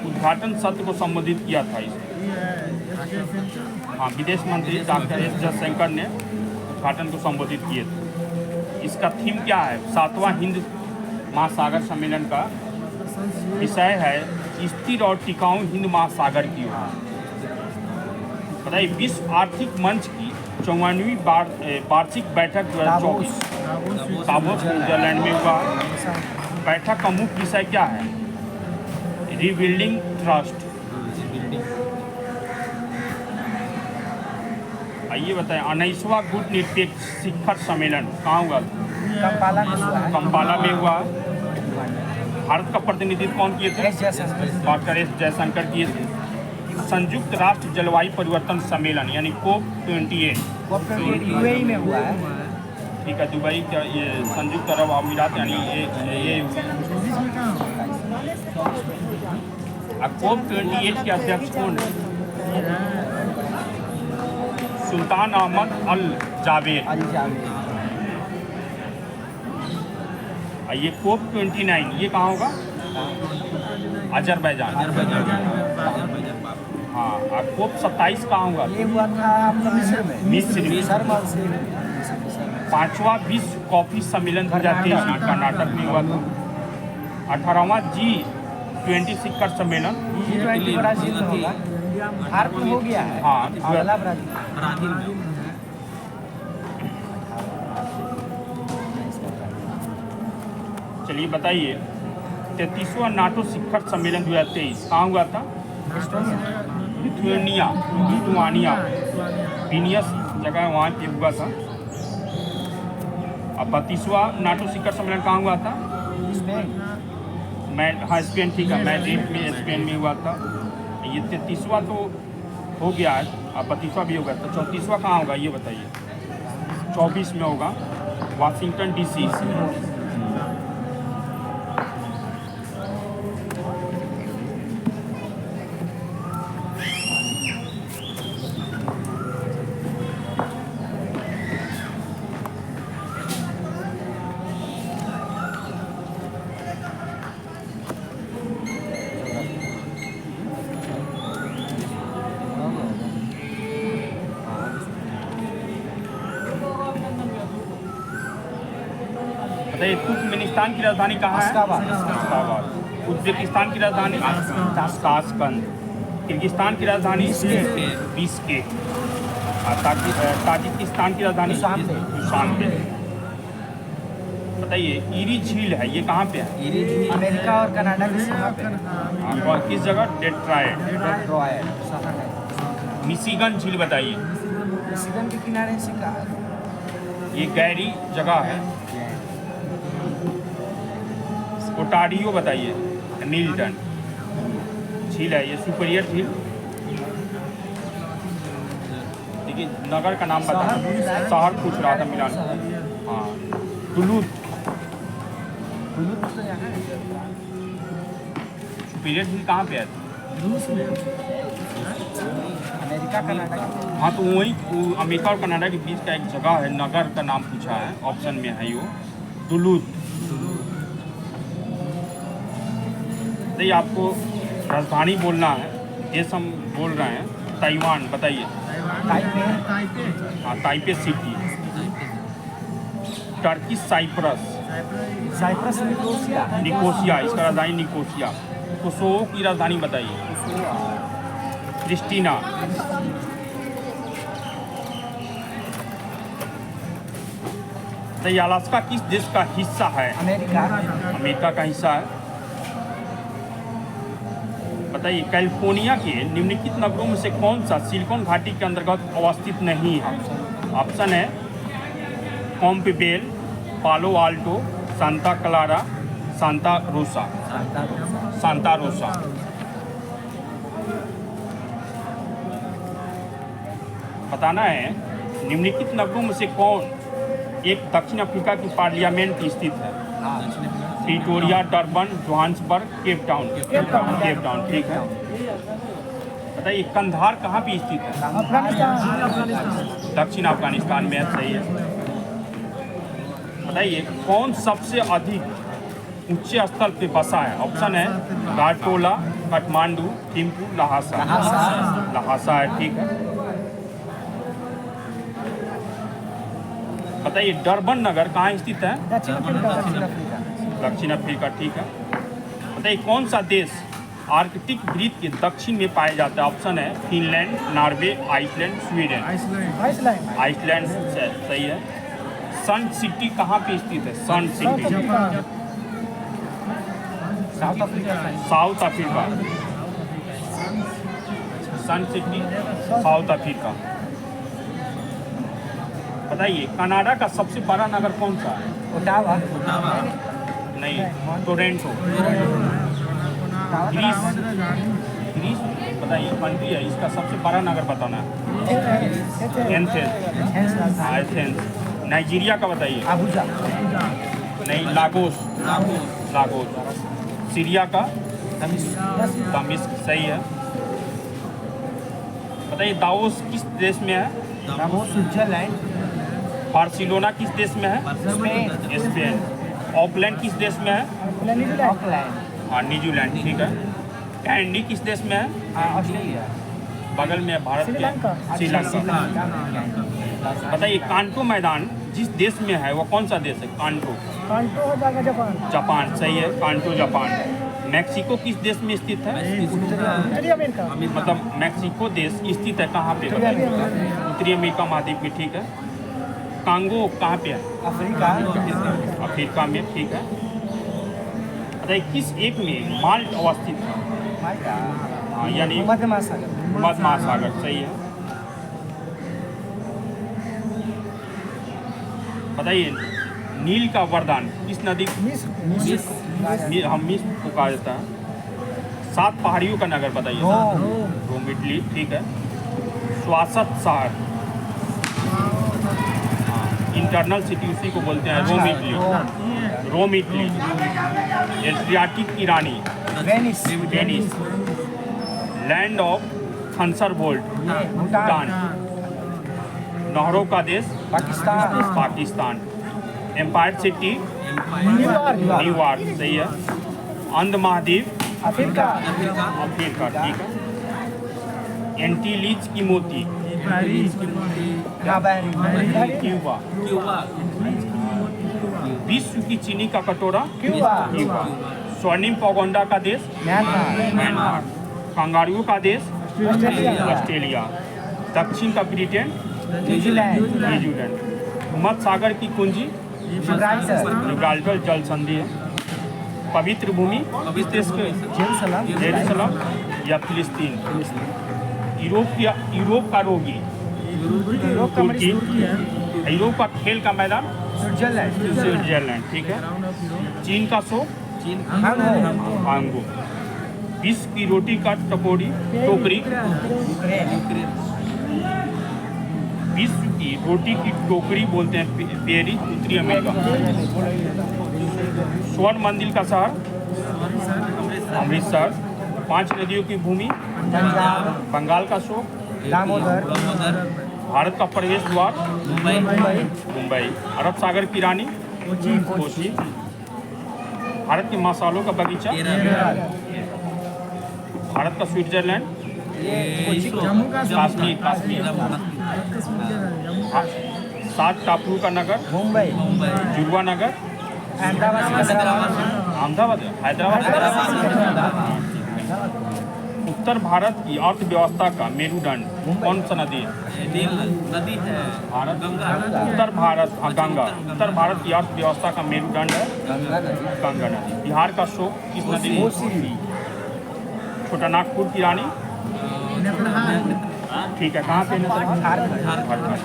उद्घाटन सत्र को संबोधित किया था इस? हाँ, विदेश मंत्री डॉक्टर एस जयशंकर ने उद्घाटन को संबोधित किए थे। इसका थीम क्या है? 7वां हिंद महासागर सम्मेलन का विषय है स्थिर और टिकाऊ हिंद महासागर की ओर। बताइए विश्व आर्थिक मंच की 54वीं वार्षिक बैठक 2024 दावोस स्विट्जरलैंड में हुआ। बैठक का मुख्य विषय क्या है? Rebuilding trust. आइए बताएं 19वां गुटनिरपेक्ष शिखर सम्मेलन कहाँ हुआ? कंपाला में हुआ है। कंपाला में हुआ। भारत का प्रतिनिधित्व कौन किए थे? S Jaishankar. Doctor S Jaishankar किए थे। संयुक्त राष्ट्र जलवायु परिवर्तन सम्मेलन यानी COP28 यूएई में हुआ है। ठीक है, दुबई का ये संयुक्त अरब अमीरात यानी ये COP28 के अध्यक्ष कौन है? सुल्तान अहमद अल जावेद। ये COP29 ये कहाँ होगा? अजरबैजान। हाँ, और COP27 कहाँ होगा? ये हुआ था आपका मिस्र में। मिस्र में। शर्मा से 5वां विश्व कॉफी सम्मेलन 2023 कर्नाटक में हुआ था। 18वां G20 शिखर सम्मेलन G20 ब्राजील में होगा। भारत में हो गया है। हाँ, अगला ब्राजील। चलिए बताइए 33वां नाटो शिखर सम्मेलन 2023 कहाँ हुआ था? लिथुआनिया विनियस जगह वहाँ पे हुआ था। अब 32वां नाटो शिखर सम्मेलन कहाँ हुआ था? हाँ, स्पेन। ठीक है, मैड्रिड में स्पेन में हुआ था। ये 33वां तो हो गया है, अब 32वां भी होगा। तो 34वां कहाँ होगा ये बताइए? 24 में होगा, वाशिंगटन DC। बताइए तुर्कमेनिस्तान की राजधानी कहाँ है? अश्गाबाद। उज्बेकिस्तान की राजधानी ताशकंद। किर्गिस्तान की राजधानी बिश्केक। ताजिकिस्तान की राजधानी दुशानबे। बताइए ईरी झील है, ये कहाँ पे है? अमेरिका और कनाडा की सीमा पे। और किस जगह? डेट्रॉयट। शहर है। मिशिगन झील बताइए। मिशिगन के किनारे से कहा है। ये गैरी जगह है। ओटारियो बताइए। नील्टन झील है, ये सुपीरियर झील। देखिए नगर का नाम बता, शहर पूछ रहा था मिलान। हाँ, टुलूथ। सुपीरियर झील कहाँ पे है? रूस में। अमेरिका कनाडा के। हाँ, तो वही अमेरिका और कनाडा के बीच का एक जगह है, नगर का नाम पूछा है, ऑप्शन में है वो टुलूथ। नहीं, आपको राजधानी बोलना है, देश हम बोल रहे हैं ताइवान। बताइए। हाँ, Taipei City. Turkey Cyprus. Nicosia, इसका राजधानी निकोसिया। कोसोवो की राजधानी बताइए। प्रिस्टीना। तो ये अलास्का किस देश का हिस्सा है? अमेरिका का हिस्सा है। बताइए कैलिफोर्निया के निम्नलिखित नगरों में से कौन सा सिलिकॉन घाटी के अंतर्गत अवस्थित नहीं है? ऑप्शन है Campbell, Palo Alto, Santa Clara, Santa Rosa. Santa Rosa. बताना है निम्नलिखित नगरों में से कौन एक दक्षिण अफ्रीका की पार्लियामेंट स्थित है? Pretoria, Durban, Johannesburg, Cape Town. ठीक है। बताइए कंधार कहाँ पे स्थित है? दक्षिण अफगानिस्तान में है, सही है। बताइए कौन सबसे अधिक ऊंचे स्थल पे बसा है? ऑप्शन है गारटोला, काठमांडू, थिम्पू, लहासा। लहासा है, ठीक है। बताइए डरबन नगर कहाँ स्थित है? दक्षिण अफ्रीका, ठीक है। बताइए कौन सा देश आर्कटिक वृत्त के दक्षिण में पाया जाता है? ऑप्शन है Finland, Norway, Iceland, Sweden. Iceland सही है। सन सिटी कहाँ पे स्थित है? Sun City South Africa. Sun City South Africa. बताइए कनाडा का सबसे बड़ा नगर कौन सा है? ओटावा। नहीं, टोरंटो। ग्रीस बताइए कंट्री है, इसका सबसे बड़ा नगर बताना है। एथेंस। नाइजीरिया का बताइए। अबुजा। नहीं, लागोस। सीरिया का दमिश्क, सही है। बताइए दाओस किस देश में है? स्विट्जरलैंड। बार्सिलोना किस देश में है? स्पेन। ऑकलैंड किस देश में है? हाँ, न्यूजीलैंड, ठीक है। कैंडी किस देश में है? ऑस्ट्रेलिया। बगल में है भारत के श्रीलंका। बताइए कांटो मैदान जिस देश में है वो कौन सा देश है? कांटो जापान, सही है। कांटो जापान। मैक्सिको किस देश में स्थित है? मतलब मैक्सिको देश स्थित है कहाँ पे? उत्तरी अमेरिका महाद्वीप में, ठीक है। कांगो कहाँ पे है? अफ्रीका में, ठीक है। बताइए किस एक में माल्ट अवस्थित है? हाँ, यानी मध्य महासागर, सही है। बताइए नील का वरदान किस नदी हम मिस को कहा जाता है? 7 पहाड़ियों का नगर बताइए। रोम, इटली, ठीक है। स्वासत शहर, इंटरनल सिटी उसी को बोलते हैं, रोम इटली। एड्रियाटिक की रानी Venice. Land of thunderbolt Bhutan. नहरों का देश पाकिस्तान। एम्पायर सिटी न्यूयॉर्क, सही है। अंध महाद्वीप अफ्रीका, ठीक है। एंटीलीज की मोती क्यूबा। विश्व की चीनी का कटोरा क्यूबा। स्वर्णिम पगोंडा का देश म्यांमार। कंगारुओं का देश ऑस्ट्रेलिया। दक्षिण का ब्रिटेन न्यूजीलैंड। भूमध्य सागर की कुंजी गिब्राल्टर जल संधि है। पवित्र भूमि किस देश के? जेरूसलम या फिलिस्तीन। यूरोप का रोगी तुर्की। यूरोप का खेल का मैदान स्विट्जरलैंड, ठीक है। चीन का शो हांगो। विश्व की रोटी का टोकरी विश्व की रोटी की टोकरी बोलते हैं पेरिस, उत्तरी अमेरिका। स्वर्ण मंदिर का शहर अमृतसर। 5 नदियों की भूमि बंगाल का शोक दामोदर। भारत का प्रवेश द्वार मुंबई। अरब सागर की रानी कोची। भारत के मसालों का बगीचा भारत का स्विट्जरलैंड कश्मीर। 7 टापुओं का नगर मुंबई। जुड़वा नगर अहमदाबाद, हैदराबाद। उत्तर भारत की अर्थव्यवस्था का मेरुदंड कौन सा नदी है? नदी है गंगा। उत्तर भारत की अर्थव्यवस्था का मेरुदंड है गंगा नदी। बिहार का शोक किस नदी? छोटा नागपुर की रानी ठीक है, कहाँ पे? झारखंड।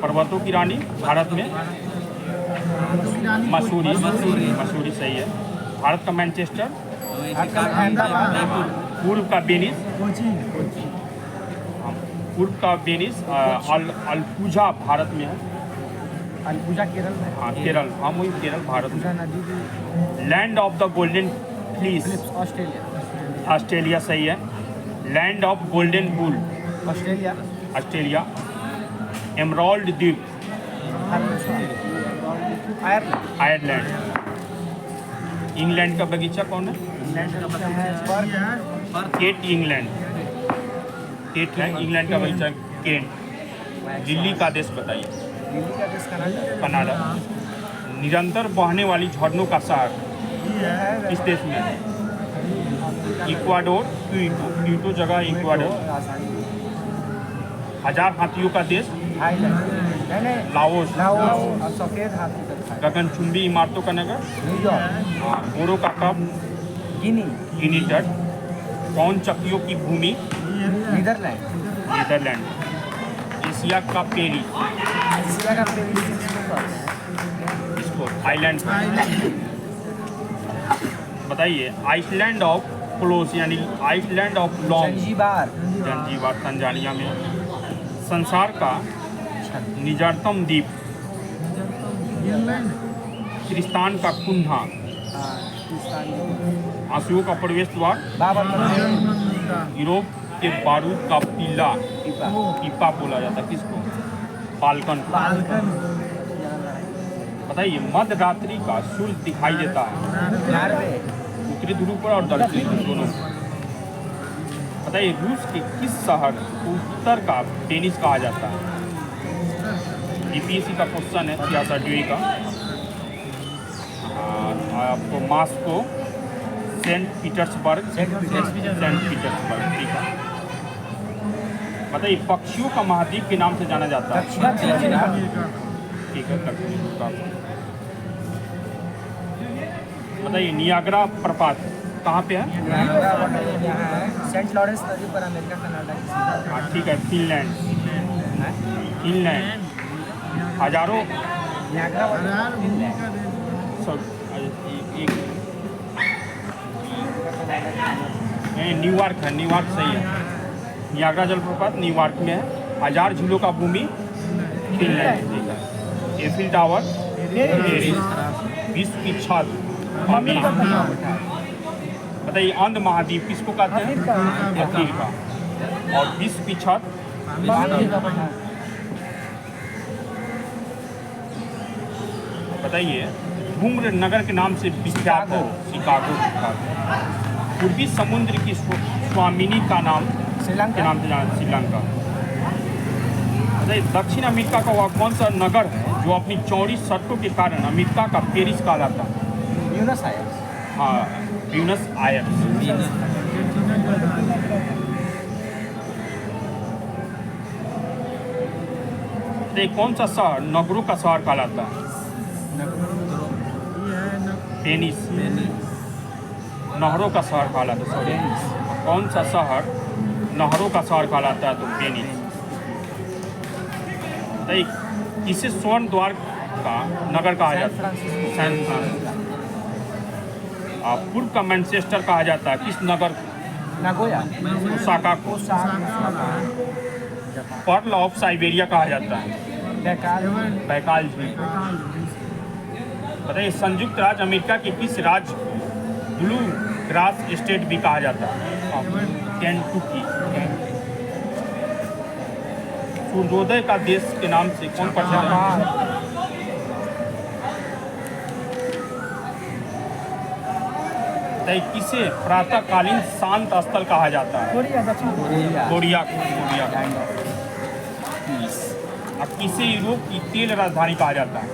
पर्वतों की रानी भारत में मसूरी, सही है। भारत का मैनचेस्टर पूर्व का वेनिस, पूर्व का वेनिस अल्पुजा भारत में है। अलपुजा केरल में। हाँ केरल, हाँ वही केरल भारत में। नदी की land of the golden fleece, Australia. Australia सही है। Land of golden bull, Australia. Australia. Emerald द्वीप, आयरलैंड। आयरलैंड। इंग्लैंड का बगीचा कौन है? इंग्लैंड का है केट, इंग्लैंड। केट है इंग्लैंड का बगीचा, केंट। दिल्ली का देश बताइए। दिल्ली का देश कनाडा। कनाडा। निरंतर बहने वाली झरनों का शहर है किस देश में है? इक्वाडोर, क्यूटो जगह इक्वाडोर। हजार हाथियों का देश थाईलैंड। नहीं लाओस। लाओस। और सफेद हाथी का था। गगनचुंबी इमारतों का नगर न्यूयॉर्क। गोरो का कप, गिनी। गिनी तट। कौन चक्कियों की भूमि? नीदरलैंड। नीदरलैंड। एशिया का पेरिस, एशिया का पेरिस इसको थाईलैंड। बताइए आइसलैंड ऑफ क्लोस यानी आइसलैंड ऑफ लॉन्ग, जंजीबार। जंजीबार तंजानिया में। संसार का निजरतम द्वीप, किर्गिस्तान का कुन्हा। आंसुओं का प्रवेश द्वार, बाबर यूरोप के बारूद का पीला पीपा बोला जाता है किसको? फाल्कन। बताइए मध्य रात्रि का सूर्य दिखाई देता है नॉर्वे। उत्तरी ध्रुव पर और दक्षिणी ध्रुव दोनों। बताइए रूस के किस शहर को उत्तर का वेनिस कहा जाता है? यूपीएससी का क्वेश्चन है 66वीं का। आपको Moscow, Saint Petersburg, Saint Petersburg, ठीक है। बताइए पक्षियों का महाद्वीप के नाम से जाना जाता है? ठीक है, दक्षिणी ध्रुव। बताइए नियाग्रा प्रपात कहाँ पे है? सेंट लॉरेंस नदी पर अमेरिका कनाडा की सीमा। हाँ ठीक है, फिनलैंड। फिनलैंड। हजारों नियाग्रा न्यूयॉर्क है, न्यूयॉर्क सही है। नियाग्रा जलप्रपात न्यूयॉर्क में है। हजार झीलों का भूमि फिनलैंड, ठीक है। Eiffel tower Paris. विश्व की छत अमेरिका। बताइए अंध महाद्वीप किसको कहते हैं? अफ्रीका। और विश्व की छत बताइए धूम्र नगर के नाम से विख्यात है शिकागो। पूर्वी समुद्र की स्वामिनी का नाम श्रीलंका के नाम से जाना श्रीलंका। बताइए दक्षिण अमेरिका का वह कौन सा नगर है जो अपनी चौड़ी सड़कों के कारण अमेरिका का पेरिस कहलाता है? Buenos Aires. हाँ ब्यूनस आयर्स। कौन सा शहर नगरों का शहर कहलाता है? वेनिस। नहरों का शहर कहलाता है, सॉरी। कौन सा शहर नहरों का शहर कहलाता है? तो वेनिस। किसे स्वर्ण द्वार का नगर कहा जाता है? San Francisco. पूर्व का मैनचेस्टर कहा जाता है किस नगर? नागोया। ओसाका को। पर्ल ऑफ साइबेरिया कहा जाता है? बैकाल झील। बताइए संयुक्त राज्य अमेरिका के किस राज्य ब्लू ग्रास स्टेट भी कहा जाता है? केंटुकी। सूर्योदय का देश के नाम से कौन प्रसिद्ध है? किसे प्रातःकालीन शांत स्थल कहा जाता है? कोरिया। किसे यूरोप की तेल राजधानी कहा जाता है?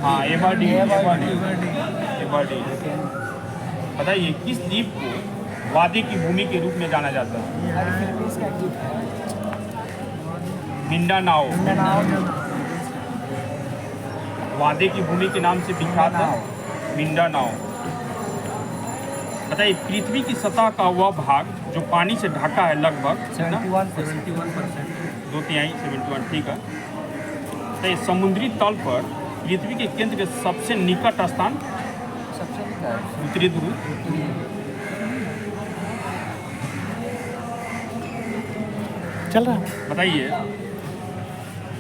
हाँ एबरडीन। बताइए किस द्वीप को वादे की भूमि के रूप में जाना जाता है? मिंडानाओ। वादे की भूमि के नाम से विख्यात है मिंडानाओ। बताइए पृथ्वी की सतह का वह भाग जो पानी से ढका है लगभग 71%। 2/3 ठीक है। तो समुद्री तल पर पृथ्वी के केंद्र के सबसे निकट स्थान है उत्तरी ध्रुव। चल रहा है। बताइए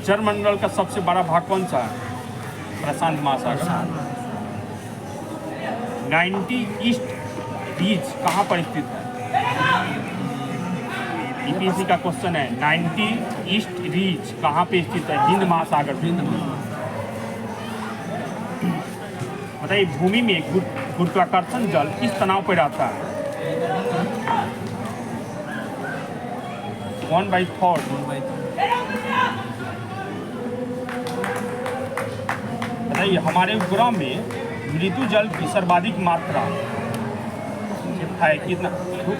चरमंडल का सबसे बड़ा भाग कौन सा है? प्रशांत महासागर। 90 ईस्ट रीच कहाँ पर स्थित है? ईपीसी का क्वेश्चन है, 90 ईस्ट रीच कहाँ पे स्थित है? हिंद महासागर पे। बताइए भूमि में गुरुत्वाकर्षण जल किस तनाव पर रहता है? 1/3। बताइए हमारे उपग्रह में मृदु जल की सर्वाधिक मात्रा है कितना? 2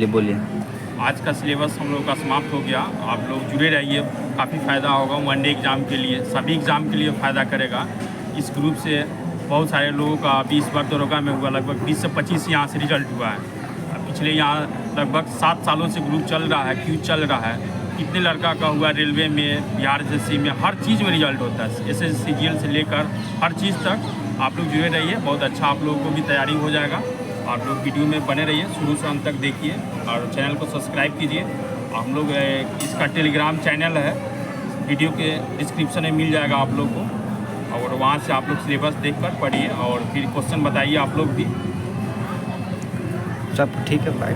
बोलिए। आज का सिलेबस हम लोग का समाप्त हो गया। आप लोग जुड़े रहिए, काफ़ी फ़ायदा होगा। वनडे एग्ज़ाम के लिए, सभी एग्ज़ाम के लिए फ़ायदा करेगा। इस ग्रुप से बहुत सारे लोगों का 20 बार दरोगा में हुआ, लगभग 20 से 25 यहाँ से रिजल्ट हुआ है। पिछले यहाँ लगभग 7 सालों से ग्रुप चल रहा है, क्यों चल रहा है, कितने लड़का का हुआ रेलवे में, बिहार एसएससी में, हर चीज़ में रिजल्ट होता है। एसएससी सीजीएल से लेकर हर चीज़ तक आप लोग जुड़े रहिए, बहुत अच्छा आप लोगों को भी तैयारी हो जाएगा। आप लोग वीडियो में बने रहिए, शुरू से अंत तक देखिए और चैनल को सब्सक्राइब कीजिए। हम लोग इसका टेलीग्राम चैनल है, वीडियो के डिस्क्रिप्शन में मिल जाएगा आप लोग को, और वहाँ से आप लोग सिलेबस देखकर पढ़िए और फिर क्वेश्चन बताइए आप लोग भी। सब ठीक है, बाय।